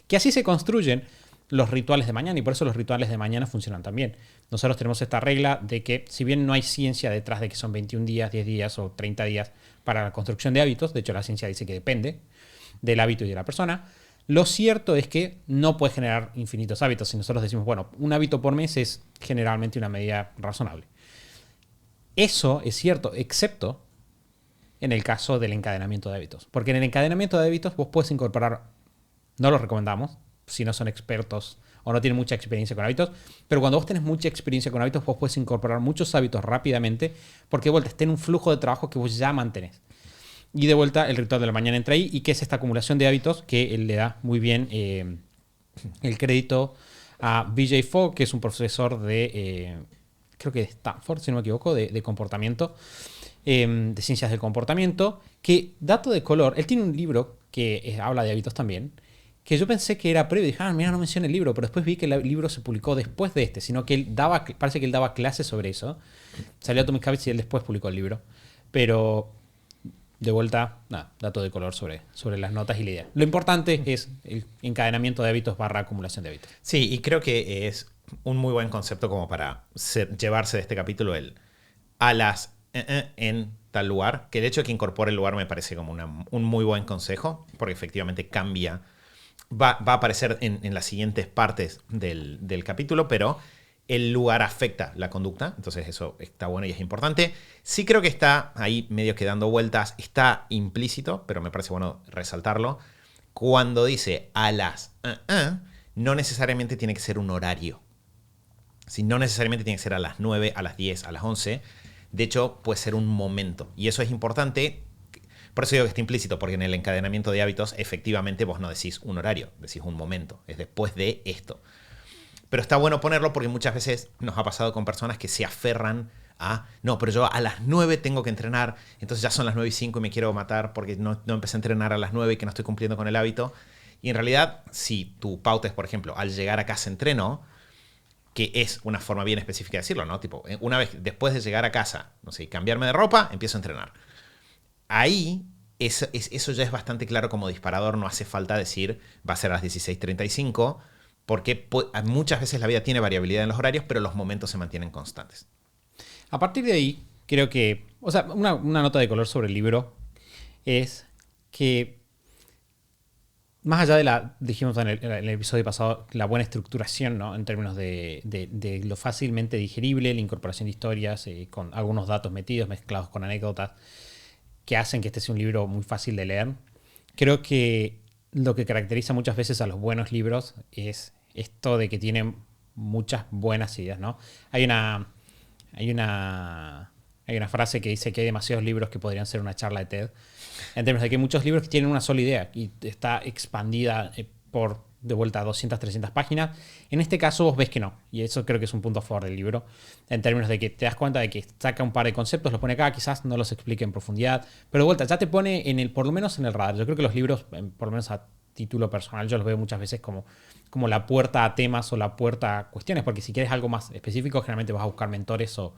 Que así se construyen los rituales de mañana, y por eso los rituales de mañana funcionan también. Nosotros tenemos esta regla de que, si bien no hay ciencia detrás de que son 21 días, 10 días o 30 días para la construcción de hábitos, de hecho la ciencia dice que depende del hábito y de la persona, lo cierto es que no puedes generar infinitos hábitos. Si nosotros decimos, bueno, un hábito por mes es generalmente una medida razonable. Eso es cierto, excepto en el caso del encadenamiento de hábitos. Porque en el encadenamiento de hábitos vos puedes incorporar, no lo recomendamos, si no son expertos o no tienen mucha experiencia con hábitos, pero cuando vos tenés mucha experiencia con hábitos, vos puedes incorporar muchos hábitos rápidamente, porque de vuelta está en un flujo de trabajo que vos ya mantenés. Y de vuelta el ritual de la mañana entra ahí, y que es esta acumulación de hábitos que él le da muy bien el crédito a BJ Fogg, que es un profesor de, creo que de Stanford, si no me equivoco, de comportamiento, de ciencias del comportamiento, que, dato de color, él tiene un libro que habla de hábitos también, que yo pensé que era previo, y dije, mira, no menciona el libro, pero después vi que el libro se publicó después de sino que parece que él daba clases sobre eso. Salió Atomic Habits y él después publicó el libro. Pero, de vuelta, nada, dato de color sobre las notas y la idea. Lo importante es el encadenamiento de hábitos / acumulación de hábitos. Sí, y creo que es un muy buen concepto como para llevarse de este capítulo a las en tal lugar, que el hecho de que incorpore el lugar me parece como un muy buen consejo, porque efectivamente cambia, va a aparecer en las siguientes partes del capítulo, pero el lugar afecta la conducta, entonces eso está bueno y es importante. Sí creo que está ahí medio que dando vueltas, está implícito, pero me parece bueno resaltarlo. Cuando dice a las no necesariamente tiene que ser un horario. Si no necesariamente tiene que ser a las 9, a las 10, a las 11. De hecho, puede ser un momento. Y eso es importante. Por eso digo que está implícito, porque en el encadenamiento de hábitos, efectivamente, vos no decís un horario, decís un momento. Es después de esto. Pero está bueno ponerlo porque muchas veces nos ha pasado con personas que se aferran a, no, pero yo a las 9 tengo que entrenar, entonces ya son las 9:05 y me quiero matar porque no empecé a entrenar a las 9 y que no estoy cumpliendo con el hábito. Y en realidad, si tu pauta es, por ejemplo, al llegar a casa entreno, que es una forma bien específica de decirlo, ¿no? Tipo, una vez después de llegar a casa, no sé, cambiarme de ropa, empiezo a entrenar. Ahí eso ya es bastante claro como disparador, no hace falta decir va a ser a las 16:35, porque muchas veces la vida tiene variabilidad en los horarios, pero los momentos se mantienen constantes. A partir de ahí, creo que, o sea, una nota de color sobre el libro es que, más allá de dijimos en el episodio pasado, la buena estructuración, ¿no? En términos de lo fácilmente digerible, la incorporación de historias con algunos datos metidos, mezclados con anécdotas, que hacen que este sea un libro muy fácil de leer. Creo que lo que caracteriza muchas veces a los buenos libros es esto de que tienen muchas buenas ideas, ¿no? Hay una frase que dice que hay demasiados libros que podrían ser una charla de TED, en términos de que hay muchos libros que tienen una sola idea y está expandida por, de vuelta, a 200, 300 páginas. En este caso vos ves que no, y eso creo que es un punto a favor del libro, en términos de que te das cuenta de que saca un par de conceptos, los pone acá, quizás no los explique en profundidad, pero de vuelta, ya te pone por lo menos en el radar. Yo creo que los libros, por lo menos a título personal, yo los veo muchas veces como la puerta a temas o la puerta a cuestiones, porque si quieres algo más específico, generalmente vas a buscar mentores o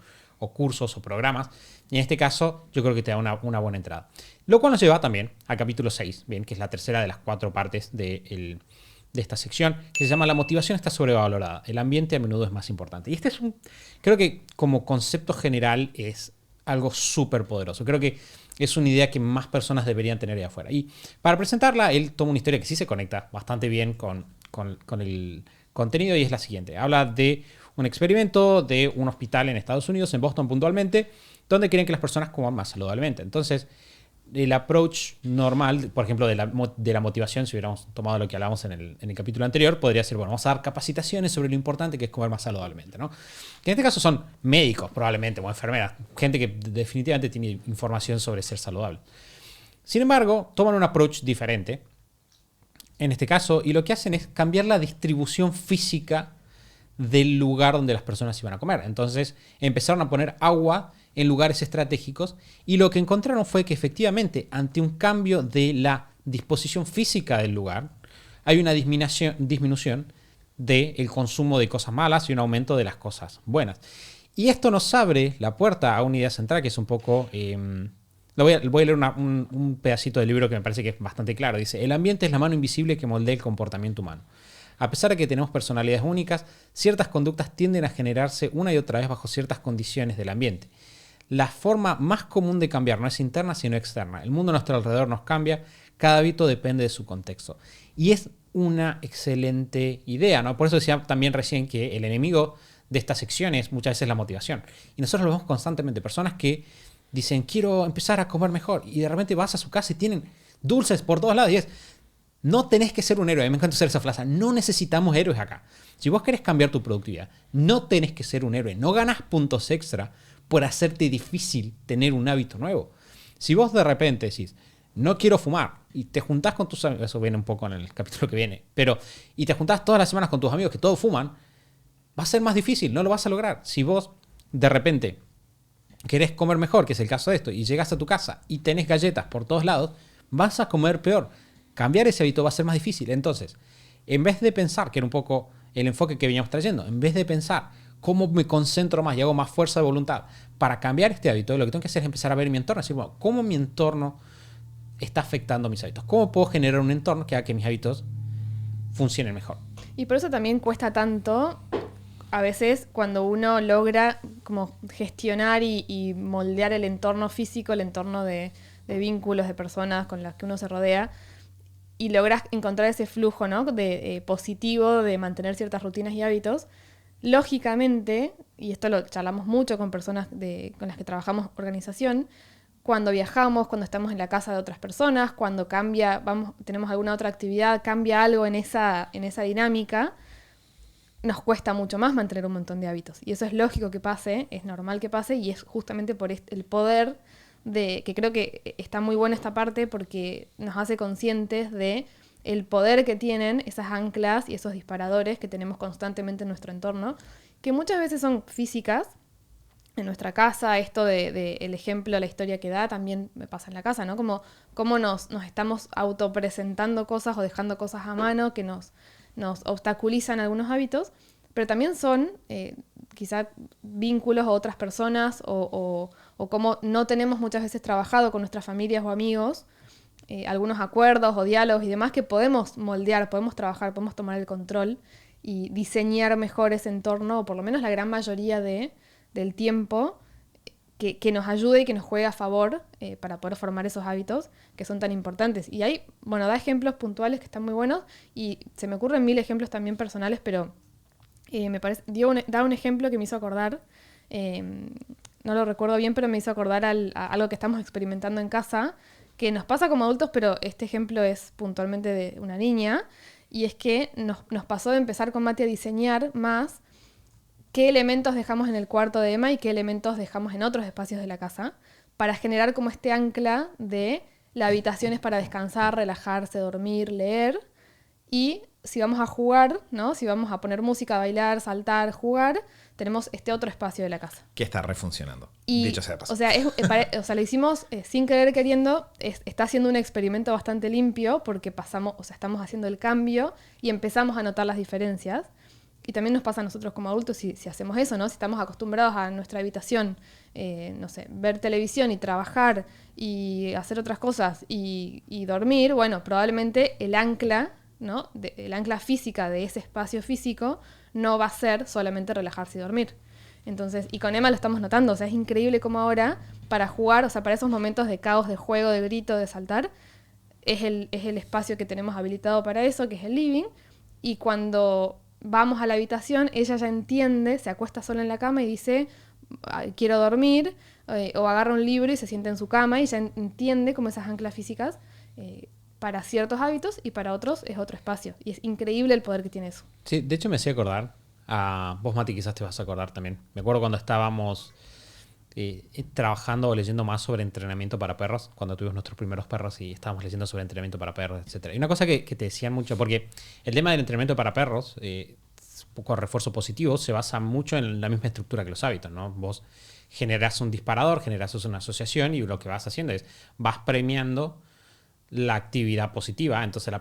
cursos o programas, y en este caso yo creo que te da una buena entrada. Lo cual nos lleva también al capítulo 6, bien, que es la tercera de las 4 partes de esta sección, que se llama La motivación está sobrevalorada, el ambiente a menudo es más importante. Y este creo que como concepto general es algo súper poderoso. Creo que es una idea que más personas deberían tener ahí afuera. Y para presentarla, él toma una historia que sí se conecta bastante bien con el contenido, y es la siguiente. Habla de un experimento de un hospital en Estados Unidos, en Boston puntualmente, donde quieren que las personas coman más saludablemente. Entonces, el approach normal, por ejemplo, de la motivación, si hubiéramos tomado lo que hablamos en el capítulo anterior, podría ser, bueno, vamos a dar capacitaciones sobre lo importante que es comer más saludablemente, ¿no? Que en este caso son médicos, probablemente, o enfermeras, gente que definitivamente tiene información sobre ser saludable. Sin embargo, toman un approach diferente en este caso, y lo que hacen es cambiar la distribución física del lugar donde las personas iban a comer. Entonces empezaron a poner agua en lugares estratégicos, y lo que encontraron fue que efectivamente, ante un cambio de la disposición física del lugar, hay una disminución del consumo de cosas malas y un aumento de las cosas buenas. Y esto nos abre la puerta a una idea central que es un poco... voy a leer un pedacito del libro que me parece que es bastante claro. Dice: el ambiente es la mano invisible que moldea el comportamiento humano. A pesar de que tenemos personalidades únicas, ciertas conductas tienden a generarse una y otra vez bajo ciertas condiciones del ambiente. La forma más común de cambiar no es interna, sino externa. El mundo a nuestro alrededor nos cambia, cada hábito depende de su contexto. Y es una excelente idea, ¿no? Por eso decía también recién que el enemigo de estas secciones muchas veces es la motivación. Y nosotros lo vemos constantemente. Personas que dicen, quiero empezar a comer mejor, y de repente vas a su casa y tienen dulces por todos lados, y no tenés que ser un héroe. Me encanta usar esa frase. No necesitamos héroes acá. Si vos querés cambiar tu productividad, no tenés que ser un héroe. No ganás puntos extra por hacerte difícil tener un hábito nuevo. Si vos de repente decís, no quiero fumar, y te juntás con tus amigos, eso viene un poco en el capítulo que viene, y te juntás todas las semanas con tus amigos que todos fuman, va a ser más difícil, no lo vas a lograr. Si vos de repente querés comer mejor, que es el caso de esto, y llegas a tu casa y tenés galletas por todos lados, vas a comer peor. Cambiar ese hábito va a ser más difícil. Entonces, en vez de pensar, que era un poco el enfoque que veníamos trayendo, en vez de pensar cómo me concentro más y hago más fuerza de voluntad para cambiar este hábito, lo que tengo que hacer es empezar a ver mi entorno, decir, bueno, ¿cómo mi entorno está afectando mis hábitos? ¿Cómo puedo generar un entorno que haga que mis hábitos funcionen mejor? Y por eso también cuesta tanto a veces cuando uno logra como gestionar y moldear el entorno físico, el entorno de vínculos, de personas con las que uno se rodea, y logras encontrar ese flujo, ¿no? de positivo de mantener ciertas rutinas y hábitos, lógicamente, y esto lo charlamos mucho con personas con las que trabajamos organización, cuando viajamos, cuando estamos en la casa de otras personas, cuando tenemos alguna otra actividad, cambia algo en esa dinámica, nos cuesta mucho más mantener un montón de hábitos. Y eso es lógico que pase, es normal que pase, y es justamente por el poder que creo que está muy buena esta parte porque nos hace conscientes de el poder que tienen esas anclas y esos disparadores que tenemos constantemente en nuestro entorno, que muchas veces son físicas. En nuestra casa, esto de el ejemplo, la historia que da, también me pasa en la casa, ¿no? Como nos estamos autopresentando cosas o dejando cosas a mano que nos obstaculizan algunos hábitos, pero también son quizá vínculos a otras personas o como no tenemos muchas veces trabajado con nuestras familias o amigos, algunos acuerdos o diálogos y demás que podemos moldear, podemos trabajar, podemos tomar el control y diseñar mejor ese entorno, o por lo menos la gran mayoría del tiempo, que nos ayude y que nos juegue a favor para poder formar esos hábitos que son tan importantes. Y ahí, bueno, da ejemplos puntuales que están muy buenos y se me ocurren 1000 ejemplos también personales, pero me parece, da un ejemplo que me hizo acordar, no lo recuerdo bien, pero me hizo acordar a algo que estamos experimentando en casa, que nos pasa como adultos, pero este ejemplo es puntualmente de una niña, y es que nos pasó de empezar con Mati a diseñar más qué elementos dejamos en el cuarto de Emma y qué elementos dejamos en otros espacios de la casa, para generar como este ancla de la habitación es para descansar, relajarse, dormir, leer, y si vamos a jugar, ¿no? Si vamos a poner música, bailar, saltar, jugar, tenemos este otro espacio de la casa. Que está refuncionando, y, dicho sea de paso. O sea, lo hicimos sin querer queriendo, está siendo un experimento bastante limpio porque estamos haciendo el cambio y empezamos a notar las diferencias. Y también nos pasa a nosotros como adultos si hacemos eso, ¿no? Si estamos acostumbrados a nuestra habitación, no sé, ver televisión y trabajar y hacer otras cosas y dormir, bueno, probablemente el ancla, ¿no? El ancla física de ese espacio físico no va a ser solamente relajarse y dormir. Entonces, y con Emma lo estamos notando, o sea, es increíble cómo ahora para jugar, o sea, para esos momentos de caos, de juego, de grito, de saltar, es el espacio que tenemos habilitado para eso, que es el living, y cuando vamos a la habitación, ella ya entiende, se acuesta sola en la cama y dice, quiero dormir, o agarra un libro y se sienta en su cama y ya entiende como esas anclas físicas para ciertos hábitos y para otros es otro espacio. Y es increíble el poder que tiene eso. Sí, de hecho me hacía acordar, vos Mati quizás te vas a acordar también, me acuerdo cuando estábamos trabajando o leyendo más sobre entrenamiento para perros, cuando tuvimos nuestros primeros perros y estábamos leyendo sobre entrenamiento para perros, etc. Y una cosa que te decían mucho, porque el tema del entrenamiento para perros, con refuerzo positivo, se basa mucho en la misma estructura que los hábitos, ¿no? Vos generás un disparador, generás una asociación y lo que vas haciendo es, vas premiando la actividad positiva. Entonces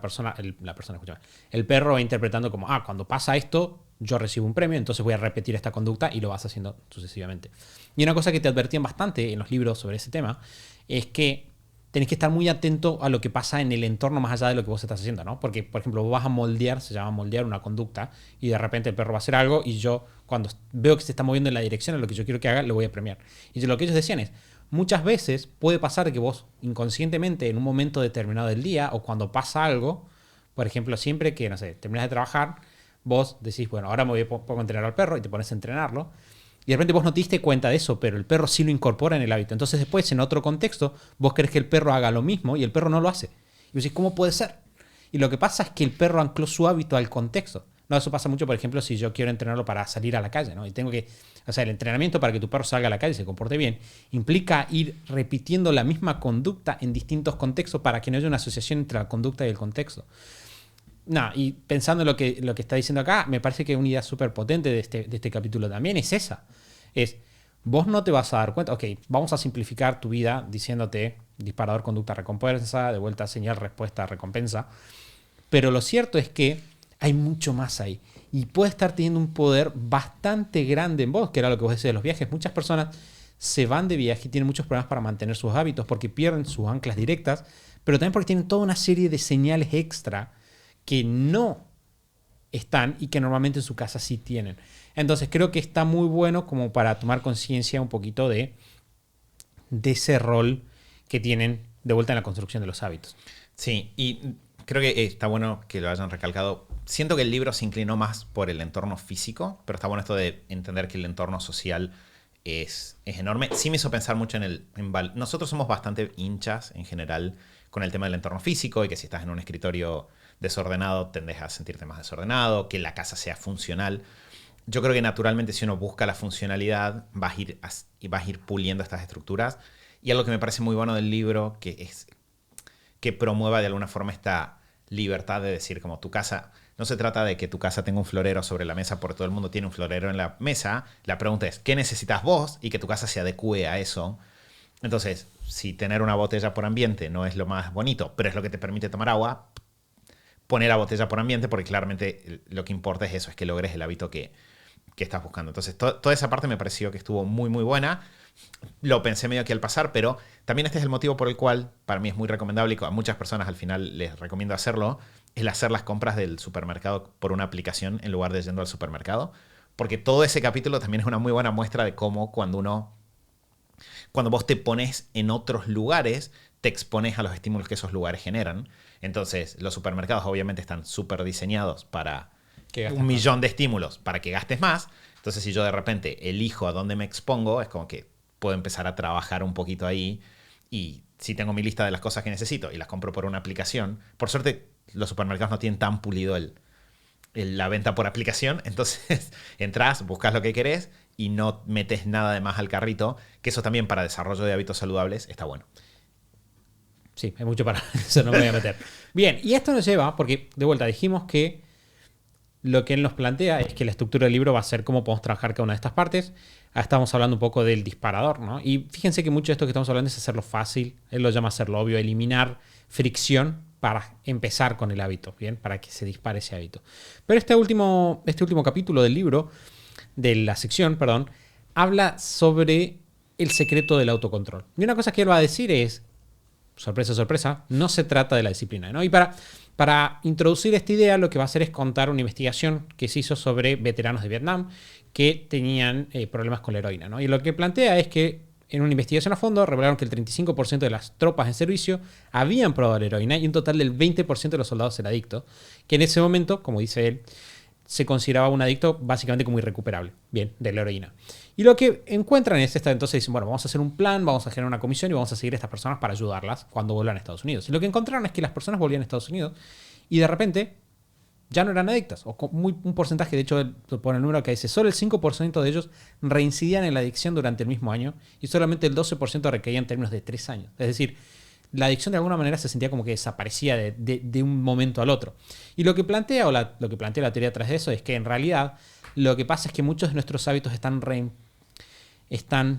el perro va interpretando como, cuando pasa esto, yo recibo un premio, entonces voy a repetir esta conducta y lo vas haciendo sucesivamente. Y una cosa que te advertían bastante en los libros sobre ese tema es que tenés que estar muy atento a lo que pasa en el entorno más allá de lo que vos estás haciendo, ¿no? Porque, por ejemplo, vos vas a moldear, se llama moldear una conducta, y de repente el perro va a hacer algo y yo, cuando veo que se está moviendo en la dirección a lo que yo quiero que haga, lo voy a premiar. Y lo que ellos decían es, muchas veces puede pasar que vos inconscientemente en un momento determinado del día o cuando pasa algo, por ejemplo, siempre que, no sé, terminas de trabajar, vos decís, bueno, ahora me pongo a entrenar al perro y te pones a entrenarlo. Y de repente vos no te diste cuenta de eso, pero el perro sí lo incorpora en el hábito. Entonces después, en otro contexto, vos querés que el perro haga lo mismo y el perro no lo hace. Y vos decís, ¿cómo puede ser? Y lo que pasa es que el perro ancló su hábito al contexto. No, eso pasa mucho, por ejemplo, si yo quiero entrenarlo para salir a la calle, ¿no? Y tengo que, o sea, el entrenamiento para que tu perro salga a la calle y se comporte bien implica ir repitiendo la misma conducta en distintos contextos para que no haya una asociación entre la conducta y el contexto. Y pensando en lo que está diciendo acá, me parece que una idea súper potente de este capítulo también es esa. Vos no te vas a dar cuenta, vamos a simplificar tu vida diciéndote disparador, conducta, recompensa, de vuelta señal, respuesta, recompensa. Pero lo cierto es que hay mucho más ahí. Y puede estar teniendo un poder bastante grande en vos, que era lo que vos decías de los viajes. Muchas personas se van de viaje y tienen muchos problemas para mantener sus hábitos porque pierden sus anclas directas, pero también porque tienen toda una serie de señales extra que no están y que normalmente en su casa sí tienen. Entonces creo que está muy bueno como para tomar conciencia un poquito de ese rol que tienen de vuelta en la construcción de los hábitos. Sí, y creo que está bueno que lo hayan recalcado. Siento que el libro se inclinó más por el entorno físico, pero está bueno esto de entender que el entorno social es enorme. Sí me hizo pensar mucho nosotros somos bastante hinchas en general con el tema del entorno físico y que si estás en un escritorio desordenado tendés a sentirte más desordenado, que la casa sea funcional. Yo creo que naturalmente si uno busca la funcionalidad vas a ir puliendo estas estructuras. Y algo que me parece muy bueno del libro que promueva de alguna forma esta libertad de decir como tu casa, no se trata de que tu casa tenga un florero sobre la mesa porque todo el mundo tiene un florero en la mesa. La pregunta es, ¿qué necesitas vos? Y que tu casa se adecue a eso. Entonces, si tener una botella por ambiente no es lo más bonito, pero es lo que te permite tomar agua, poner la botella por ambiente, porque claramente lo que importa es eso, es que logres el hábito que estás buscando. Entonces, toda esa parte me pareció que estuvo muy, muy buena. Lo pensé medio que al pasar, pero también este es el motivo por el cual para mí es muy recomendable y a muchas personas al final les recomiendo hacerlo, el hacer las compras del supermercado por una aplicación en lugar de yendo al supermercado. Porque todo ese capítulo también es una muy buena muestra de cómo cuando vos te pones en otros lugares, te expones a los estímulos que esos lugares generan. Entonces, los supermercados obviamente están súper diseñados para un millón de estímulos para que gastes más. Entonces, si yo de repente elijo a dónde me expongo, es como que puedo empezar a trabajar un poquito ahí. Y si tengo mi lista de las cosas que necesito y las compro por una aplicación, por suerte los supermercados no tienen tan pulido la venta por aplicación. Entonces, entras, buscas lo que querés y no metes nada de más al carrito, que eso también para desarrollo de hábitos saludables está bueno. Sí, hay mucho para eso, no me voy a meter. Bien, y esto nos lleva, porque de vuelta dijimos que lo que él nos plantea es que la estructura del libro va a ser cómo podemos trabajar cada una de estas partes. Estamos hablando un poco del disparador, ¿no? Y fíjense que mucho de esto que estamos hablando es hacerlo fácil. Él lo llama hacerlo obvio, eliminar fricción para empezar con el hábito, ¿bien? Para que se dispare ese hábito. Pero este último capítulo del libro, de la sección, perdón, habla sobre el secreto del autocontrol. Y una cosa que él va a decir es, sorpresa, sorpresa, no se trata de la disciplina, ¿no? Y para introducir esta idea, lo que va a hacer es contar una investigación que se hizo sobre veteranos de Vietnam que tenían problemas con la heroína, ¿no? Y lo que plantea es que en una investigación a fondo revelaron que el 35% de las tropas en servicio habían probado la heroína y un total del 20% de los soldados era adicto, que en ese momento, como dice él, se consideraba un adicto básicamente como irrecuperable, bien, de la heroína. Y lo que encuentran es entonces dicen, bueno, vamos a hacer un plan, vamos a generar una comisión y vamos a seguir a estas personas para ayudarlas cuando vuelvan a Estados Unidos. Y lo que encontraron es que las personas volvían a Estados Unidos y de repente ya no eran adictas, o con un porcentaje, de hecho, pone el número que dice, solo el 5% de ellos reincidían en la adicción durante el mismo año y solamente el 12% recaía en términos de 3 años. Es decir, la adicción de alguna manera se sentía como que desaparecía de un momento al otro. Y lo que plantea, lo que plantea la teoría tras de eso, es que en realidad lo que pasa es que muchos de nuestros hábitos están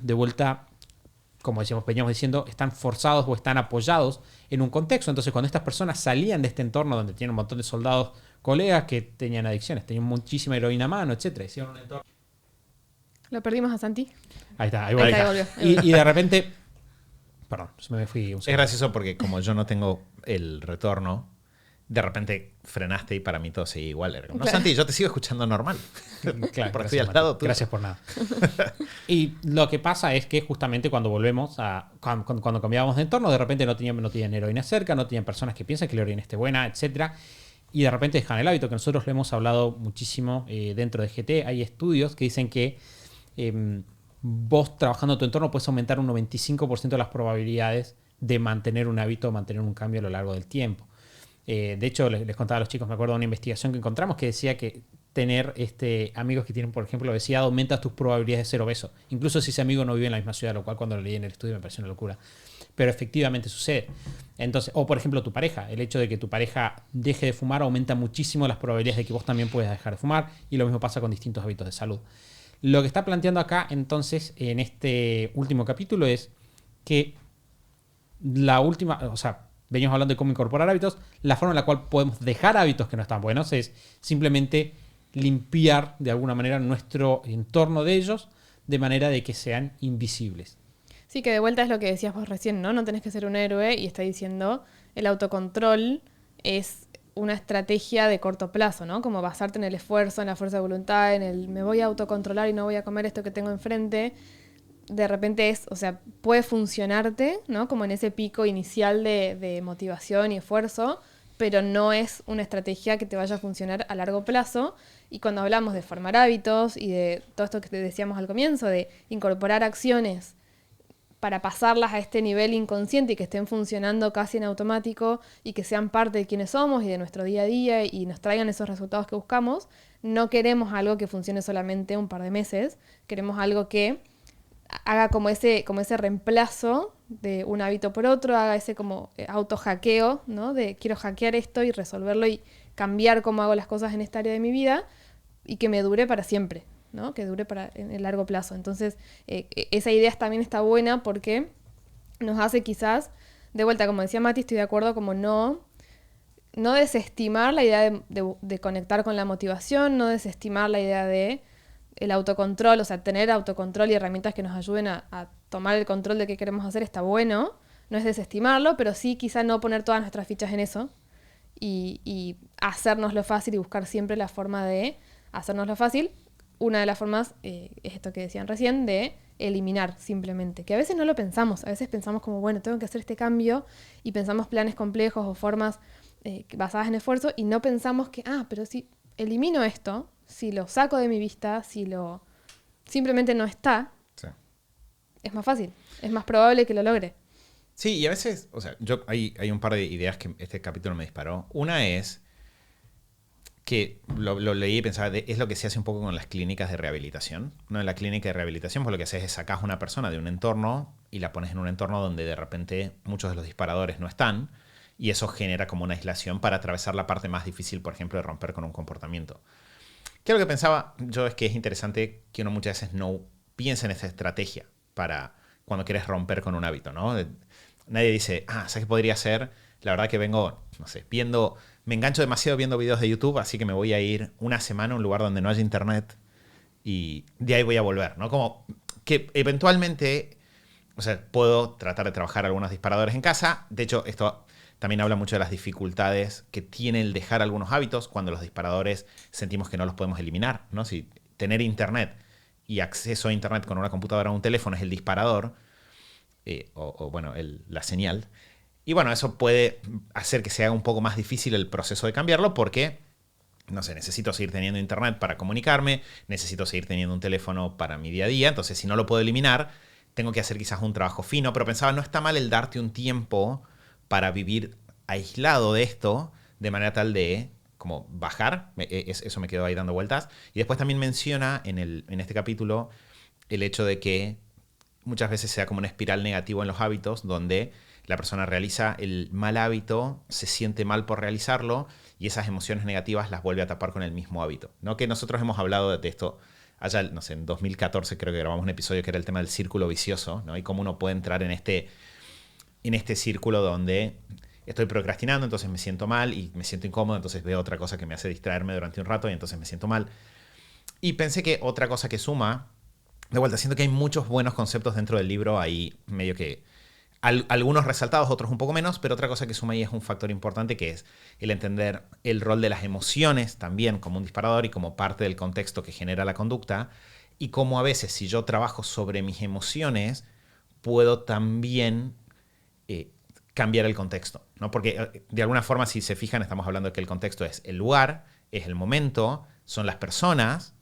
de vuelta, como veníamos diciendo, están forzados o están apoyados en un contexto. Entonces, cuando estas personas salían de este entorno donde tenían un montón de soldados, colegas que tenían adicciones, tenían muchísima heroína a mano, etc. Hicieron un entorno. Lo perdimos a Santi. Ahí está, ahí volvió. Y de repente... Perdón, me fui un segundo. Es gracioso porque como yo no tengo el retorno, de repente frenaste y para mí todo sigue igual. No, claro. Santi, yo te sigo escuchando normal. Claro, porque estoy al lado tuyo. Gracias por nada. Y lo que pasa es que justamente cuando volvemos cuando cambiábamos de entorno, de repente no tenían heroína cerca, no tenían personas que piensan que la heroína esté buena, etc. Y de repente dejan el hábito, que nosotros lo hemos hablado muchísimo dentro de GT. Hay estudios que dicen que vos trabajando en tu entorno puedes aumentar un 95% de las probabilidades de mantener un hábito, mantener un cambio a lo largo del tiempo. De hecho, les contaba a los chicos, me acuerdo de una investigación que encontramos que decía que tener amigos que tienen, por ejemplo, obesidad aumenta tus probabilidades de ser obeso. Incluso si ese amigo no vive en la misma ciudad, lo cual cuando lo leí en el estudio me pareció una locura. Pero efectivamente sucede. Entonces, o por ejemplo tu pareja. El hecho de que tu pareja deje de fumar aumenta muchísimo las probabilidades de que vos también puedas dejar de fumar. Y lo mismo pasa con distintos hábitos de salud. Lo que está planteando acá, entonces, en este último capítulo es que veníamos hablando de cómo incorporar hábitos. La forma en la cual podemos dejar hábitos que no están buenos es simplemente limpiar de alguna manera nuestro entorno de ellos de manera de que sean invisibles. Sí, que de vuelta es lo que decías vos recién, ¿no? No tenés que ser un héroe y está diciendo el autocontrol es una estrategia de corto plazo, ¿no? Como basarte en el esfuerzo, en la fuerza de voluntad, en el me voy a autocontrolar y no voy a comer esto que tengo enfrente. De repente puede funcionarte, ¿no? Como en ese pico inicial de motivación y esfuerzo, pero no es una estrategia que te vaya a funcionar a largo plazo. Y cuando hablamos de formar hábitos y de todo esto que te decíamos al comienzo, de incorporar acciones para pasarlas a este nivel inconsciente y que estén funcionando casi en automático y que sean parte de quienes somos y de nuestro día a día y nos traigan esos resultados que buscamos, no queremos algo que funcione solamente un par de meses, queremos algo que haga como ese reemplazo de un hábito por otro, haga ese como auto-hackeo, ¿no? De quiero hackear esto y resolverlo y cambiar cómo hago las cosas en esta área de mi vida y que me dure para siempre, ¿no? Que dure en el largo plazo. Entonces, esa idea también está buena porque nos hace quizás, de vuelta, como decía Mati, estoy de acuerdo, como no desestimar la idea de conectar con la motivación, no desestimar la idea de el autocontrol, o sea, tener autocontrol y herramientas que nos ayuden a tomar el control de qué queremos hacer está bueno, no es desestimarlo, pero sí quizá no poner todas nuestras fichas en eso y hacérnoslo fácil y buscar siempre la forma de hacérnoslo fácil. Una de las formas es esto que decían recién, de eliminar simplemente, que a veces no lo pensamos, a veces pensamos como, bueno, tengo que hacer este cambio y pensamos planes complejos o formas basadas en esfuerzo y no pensamos que, pero si elimino esto, si lo saco de mi vista, simplemente no está, sí, es más fácil, es más probable que lo logre. Sí, y a veces, o sea, hay un par de ideas que este capítulo me disparó. Una es que lo leí y pensaba, es lo que se hace un poco con las clínicas de rehabilitación. En la clínica de rehabilitación, pues lo que haces es sacas a una persona de un entorno y la pones en un entorno donde de repente muchos de los disparadores no están y eso genera como una aislación para atravesar la parte más difícil, por ejemplo, de romper con un comportamiento. ¿Qué es lo que pensaba yo? Es que es interesante que uno muchas veces no piense en esa estrategia para cuando quieres romper con un hábito, ¿no? Nadie dice, ¿sabes qué podría ser? La verdad que vengo, no sé, me engancho demasiado viendo videos de YouTube, así que me voy a ir una semana a un lugar donde no haya internet y de ahí voy a volver, ¿no? Como que eventualmente, o sea, puedo tratar de trabajar algunos disparadores en casa. De hecho, esto también habla mucho de las dificultades que tiene el dejar algunos hábitos cuando los disparadores sentimos que no los podemos eliminar, ¿no? Si tener internet y acceso a internet con una computadora o un teléfono es el disparador, la señal. Y bueno, eso puede hacer que sea un poco más difícil el proceso de cambiarlo porque, no sé, necesito seguir teniendo internet para comunicarme, necesito seguir teniendo un teléfono para mi día a día, entonces si no lo puedo eliminar, tengo que hacer quizás un trabajo fino, pero pensaba, no está mal el darte un tiempo para vivir aislado de esto, de manera tal de como bajar, eso me quedó ahí dando vueltas. Y después también menciona en este capítulo el hecho de que muchas veces se da como una espiral negativa en los hábitos, donde la persona realiza el mal hábito, se siente mal por realizarlo, y esas emociones negativas las vuelve a tapar con el mismo hábito, ¿no? Que nosotros hemos hablado de esto allá, no sé, en 2014 creo que grabamos un episodio que era el tema del círculo vicioso, ¿no? Y cómo uno puede entrar en este círculo donde estoy procrastinando, entonces me siento mal y me siento incómodo, entonces veo otra cosa que me hace distraerme durante un rato y entonces me siento mal. Y pensé que otra cosa que suma, de vuelta, siento que hay muchos buenos conceptos dentro del libro, ahí medio que algunos resaltados, otros un poco menos, pero otra cosa que suma ahí es un factor importante, que es el entender el rol de las emociones también como un disparador y como parte del contexto que genera la conducta, y cómo a veces si yo trabajo sobre mis emociones puedo también cambiar el contexto, ¿no? Porque de alguna forma, si se fijan, estamos hablando de que el contexto es el lugar, es el momento, son las personas,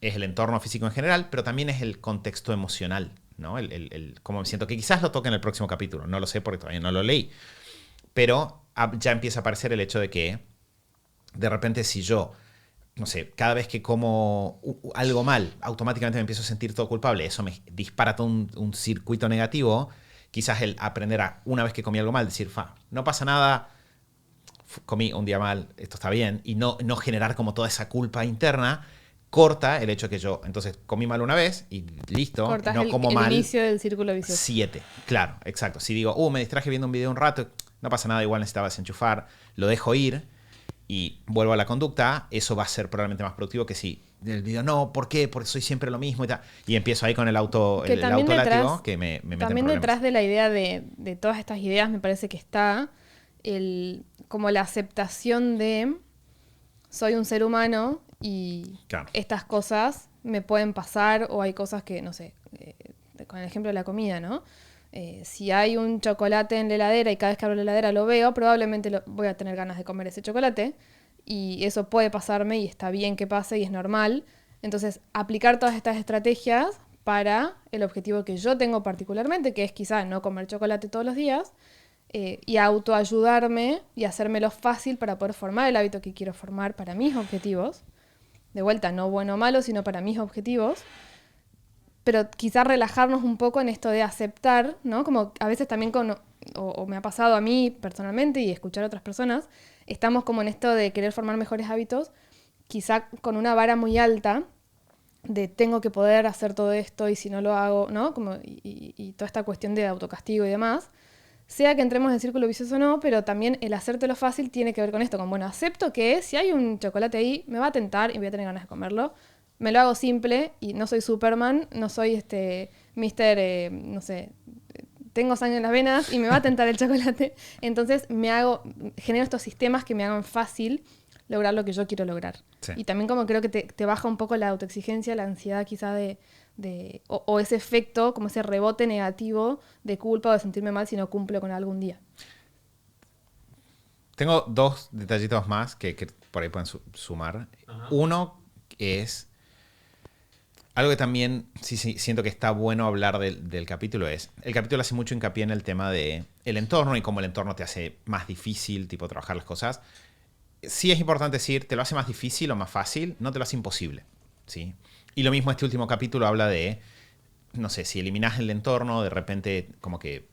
es el entorno físico en general, pero también es el contexto emocional, ¿no? Cómo me siento, que quizás lo toque en el próximo capítulo, no lo sé porque todavía no lo leí, pero ya empieza a aparecer el hecho de que de repente si yo, no sé, cada vez que como algo mal, automáticamente me empiezo a sentir todo culpable, eso me dispara todo un circuito negativo. Quizás el aprender a, una vez que comí algo mal, decir, no pasa nada, comí un día mal, esto está bien, y no generar como toda esa culpa interna, corta el hecho de que yo, entonces, comí mal una vez y listo, cortas no como mal. El inicio del círculo vicioso. 7, claro, exacto. Si digo, me distraje viendo un video un rato, no pasa nada, igual necesitaba desenchufar, lo dejo ir y vuelvo a la conducta, eso va a ser probablemente más productivo que si del video, no, ¿por qué? Porque soy siempre lo mismo y tal. Y empiezo ahí con el autolátigo que me mete en también problemas. Detrás de la idea de todas estas ideas me parece que está como la aceptación de soy un ser humano y Claro. estas cosas me pueden pasar, o hay cosas que, no sé, con el ejemplo de la comida, ¿no? Si hay un chocolate en la heladera y cada vez que abro la heladera lo veo, probablemente voy a tener ganas de comer ese chocolate, y eso puede pasarme y está bien que pase y es normal. Entonces, aplicar todas estas estrategias para el objetivo que yo tengo particularmente, que es quizá no comer chocolate todos los días, y autoayudarme y hacérmelo fácil para poder formar el hábito que quiero formar para mis objetivos. De vuelta, no bueno o malo, sino para mis objetivos. Pero quizá relajarnos un poco en esto de aceptar, ¿no? Como a veces también o me ha pasado a mí personalmente y escuchar a otras personas, estamos como en esto de querer formar mejores hábitos, quizá con una vara muy alta de tengo que poder hacer todo esto y si no lo hago, ¿no? Como, y toda esta cuestión de autocastigo y demás. Sea que entremos en círculo vicioso o no, pero también el hacértelo fácil tiene que ver con esto, con, bueno, acepto que si hay un chocolate ahí, me va a tentar y voy a tener ganas de comerlo. Me lo hago simple y no soy Superman, no soy no sé, tengo sangre en las venas y me va a tentar el chocolate. Entonces genero estos sistemas que me hagan fácil lograr lo que yo quiero lograr. Sí. Y también como creo que te baja un poco la autoexigencia, la ansiedad quizá o ese efecto, como ese rebote negativo de culpa o de sentirme mal si no cumplo con algún día. Tengo 2 detallitos más que por ahí pueden sumar. Ajá. Uno es algo que también sí, siento que está bueno hablar del capítulo. El capítulo hace mucho hincapié en el tema de el entorno y cómo el entorno te hace más difícil, tipo, trabajar las cosas. Sí es importante decir, te lo hace más difícil o más fácil, no te lo hace imposible, ¿sí? Y lo mismo este último capítulo habla de, no sé, si eliminas el entorno, de repente como que,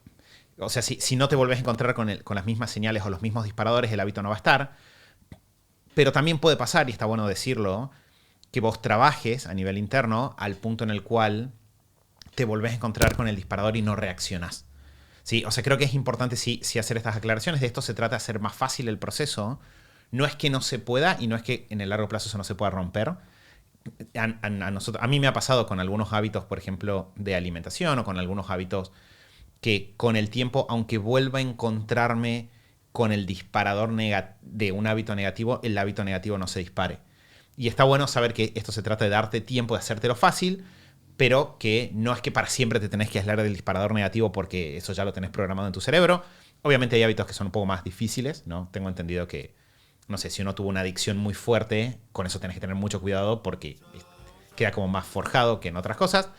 o sea, si no te volvés a encontrar con las mismas señales o los mismos disparadores, el hábito no va a estar. Pero también puede pasar, y está bueno decirlo, que vos trabajes a nivel interno al punto en el cual te volvés a encontrar con el disparador y no reaccionás. ¿Sí? O sea, creo que es importante sí hacer estas aclaraciones. De esto se trata de hacer más fácil el proceso. No es que no se pueda y no es que en el largo plazo eso no se pueda romper. A mí me ha pasado con algunos hábitos, por ejemplo, de alimentación o con algunos hábitos que con el tiempo, aunque vuelva a encontrarme con el disparador de un hábito negativo, el hábito negativo no se dispare. Y está bueno saber que esto se trata de darte tiempo de hacértelo fácil, pero que no es que para siempre te tenés que aislar del disparador negativo porque eso ya lo tenés programado en tu cerebro. Obviamente hay hábitos que son un poco más difíciles, ¿no? Tengo entendido que, no sé, si uno tuvo una adicción muy fuerte, con eso tenés que tener mucho cuidado porque queda como más forjado que en otras cosas.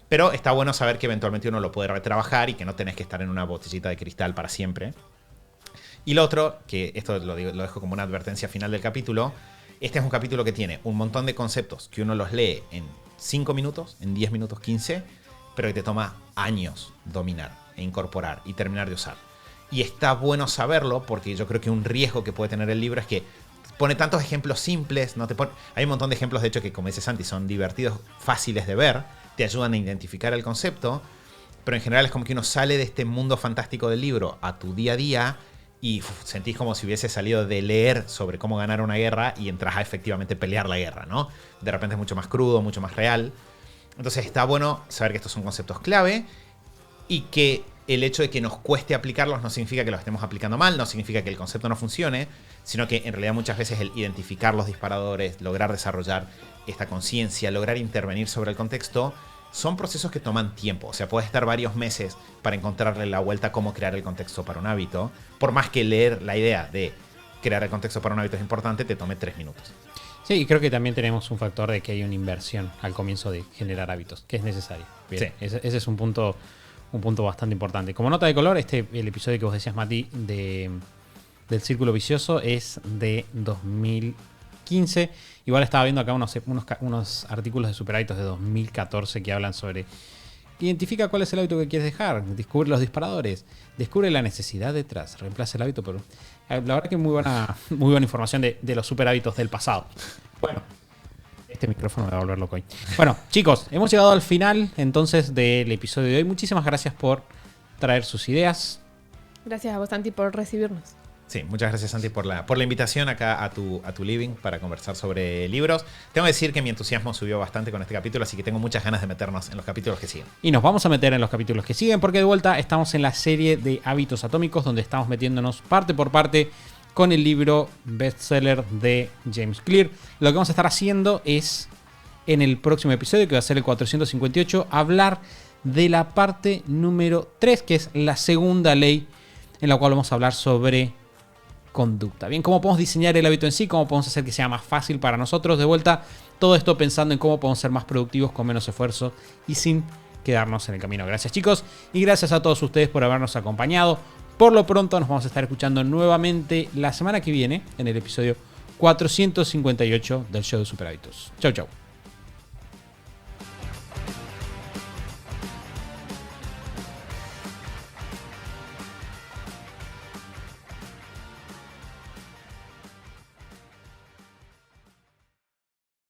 Pero está bueno saber que eventualmente uno lo puede retrabajar y que no tenés que estar en una botellita de cristal para siempre. Y lo otro, que esto lo dejo como una advertencia final del capítulo, este es un capítulo que tiene un montón de conceptos que uno los lee en 5 minutos, en 10 minutos, 15, pero que te toma años dominar e incorporar y terminar de usar. Y está bueno saberlo porque yo creo que un riesgo que puede tener el libro es que pone tantos ejemplos simples, hay un montón de ejemplos, de hecho, que como dice Santi, son divertidos, fáciles de ver, te ayudan a identificar el concepto, pero en general es como que uno sale de este mundo fantástico del libro a tu día a día y sentís como si hubiese salido de leer sobre cómo ganar una guerra y entras a efectivamente pelear la guerra, ¿no? De repente es mucho más crudo, mucho más real. Entonces está bueno saber que estos son conceptos clave y que el hecho de que nos cueste aplicarlos no significa que los estemos aplicando mal, no significa que el concepto no funcione, sino que en realidad muchas veces el identificar los disparadores, lograr desarrollar esta conciencia, lograr intervenir sobre el contexto, son procesos que toman tiempo. O sea, puedes estar varios meses para encontrarle la vuelta a cómo crear el contexto para un hábito. Por más que leer la idea de crear el contexto para un hábito es importante, te tome 3 minutos. Sí, y creo que también tenemos un factor de que hay una inversión al comienzo de generar hábitos, que es necesario. Bien, sí. Ese es un punto bastante importante. Como nota de color, el episodio que vos decías, Mati, del Círculo Vicioso es de 2015. Igual estaba viendo acá unos artículos de Super Hábitos de 2014 que hablan sobre identifica cuál es el hábito que quieres dejar, descubre los disparadores, descubre la necesidad detrás, reemplaza el hábito por... La verdad que muy buena información de los super hábitos del pasado. Bueno, este micrófono me va a volver loco hoy. Bueno, chicos, hemos llegado al final entonces del episodio de hoy. Muchísimas gracias por traer sus ideas. Gracias a vos, Santi, por recibirnos. Sí, muchas gracias Santi por la invitación acá a tu living para conversar sobre libros. Tengo que decir que mi entusiasmo subió bastante con este capítulo, así que tengo muchas ganas de meternos en los capítulos que siguen. Y nos vamos a meter en los capítulos que siguen porque de vuelta estamos en la serie de Hábitos Atómicos donde estamos metiéndonos parte por parte con el libro bestseller de James Clear. Lo que vamos a estar haciendo es, en el próximo episodio, que va a ser el 458, hablar de la parte número 3, que es la segunda ley, en la cual vamos a hablar sobre conducta. Bien, cómo podemos diseñar el hábito en sí, cómo podemos hacer que sea más fácil para nosotros. De vuelta, todo esto pensando en cómo podemos ser más productivos con menos esfuerzo y sin quedarnos en el camino. Gracias chicos y gracias a todos ustedes por habernos acompañado. Por lo pronto nos vamos a estar escuchando nuevamente la semana que viene en el episodio 458 del show de Super Hábitos. Chau chau.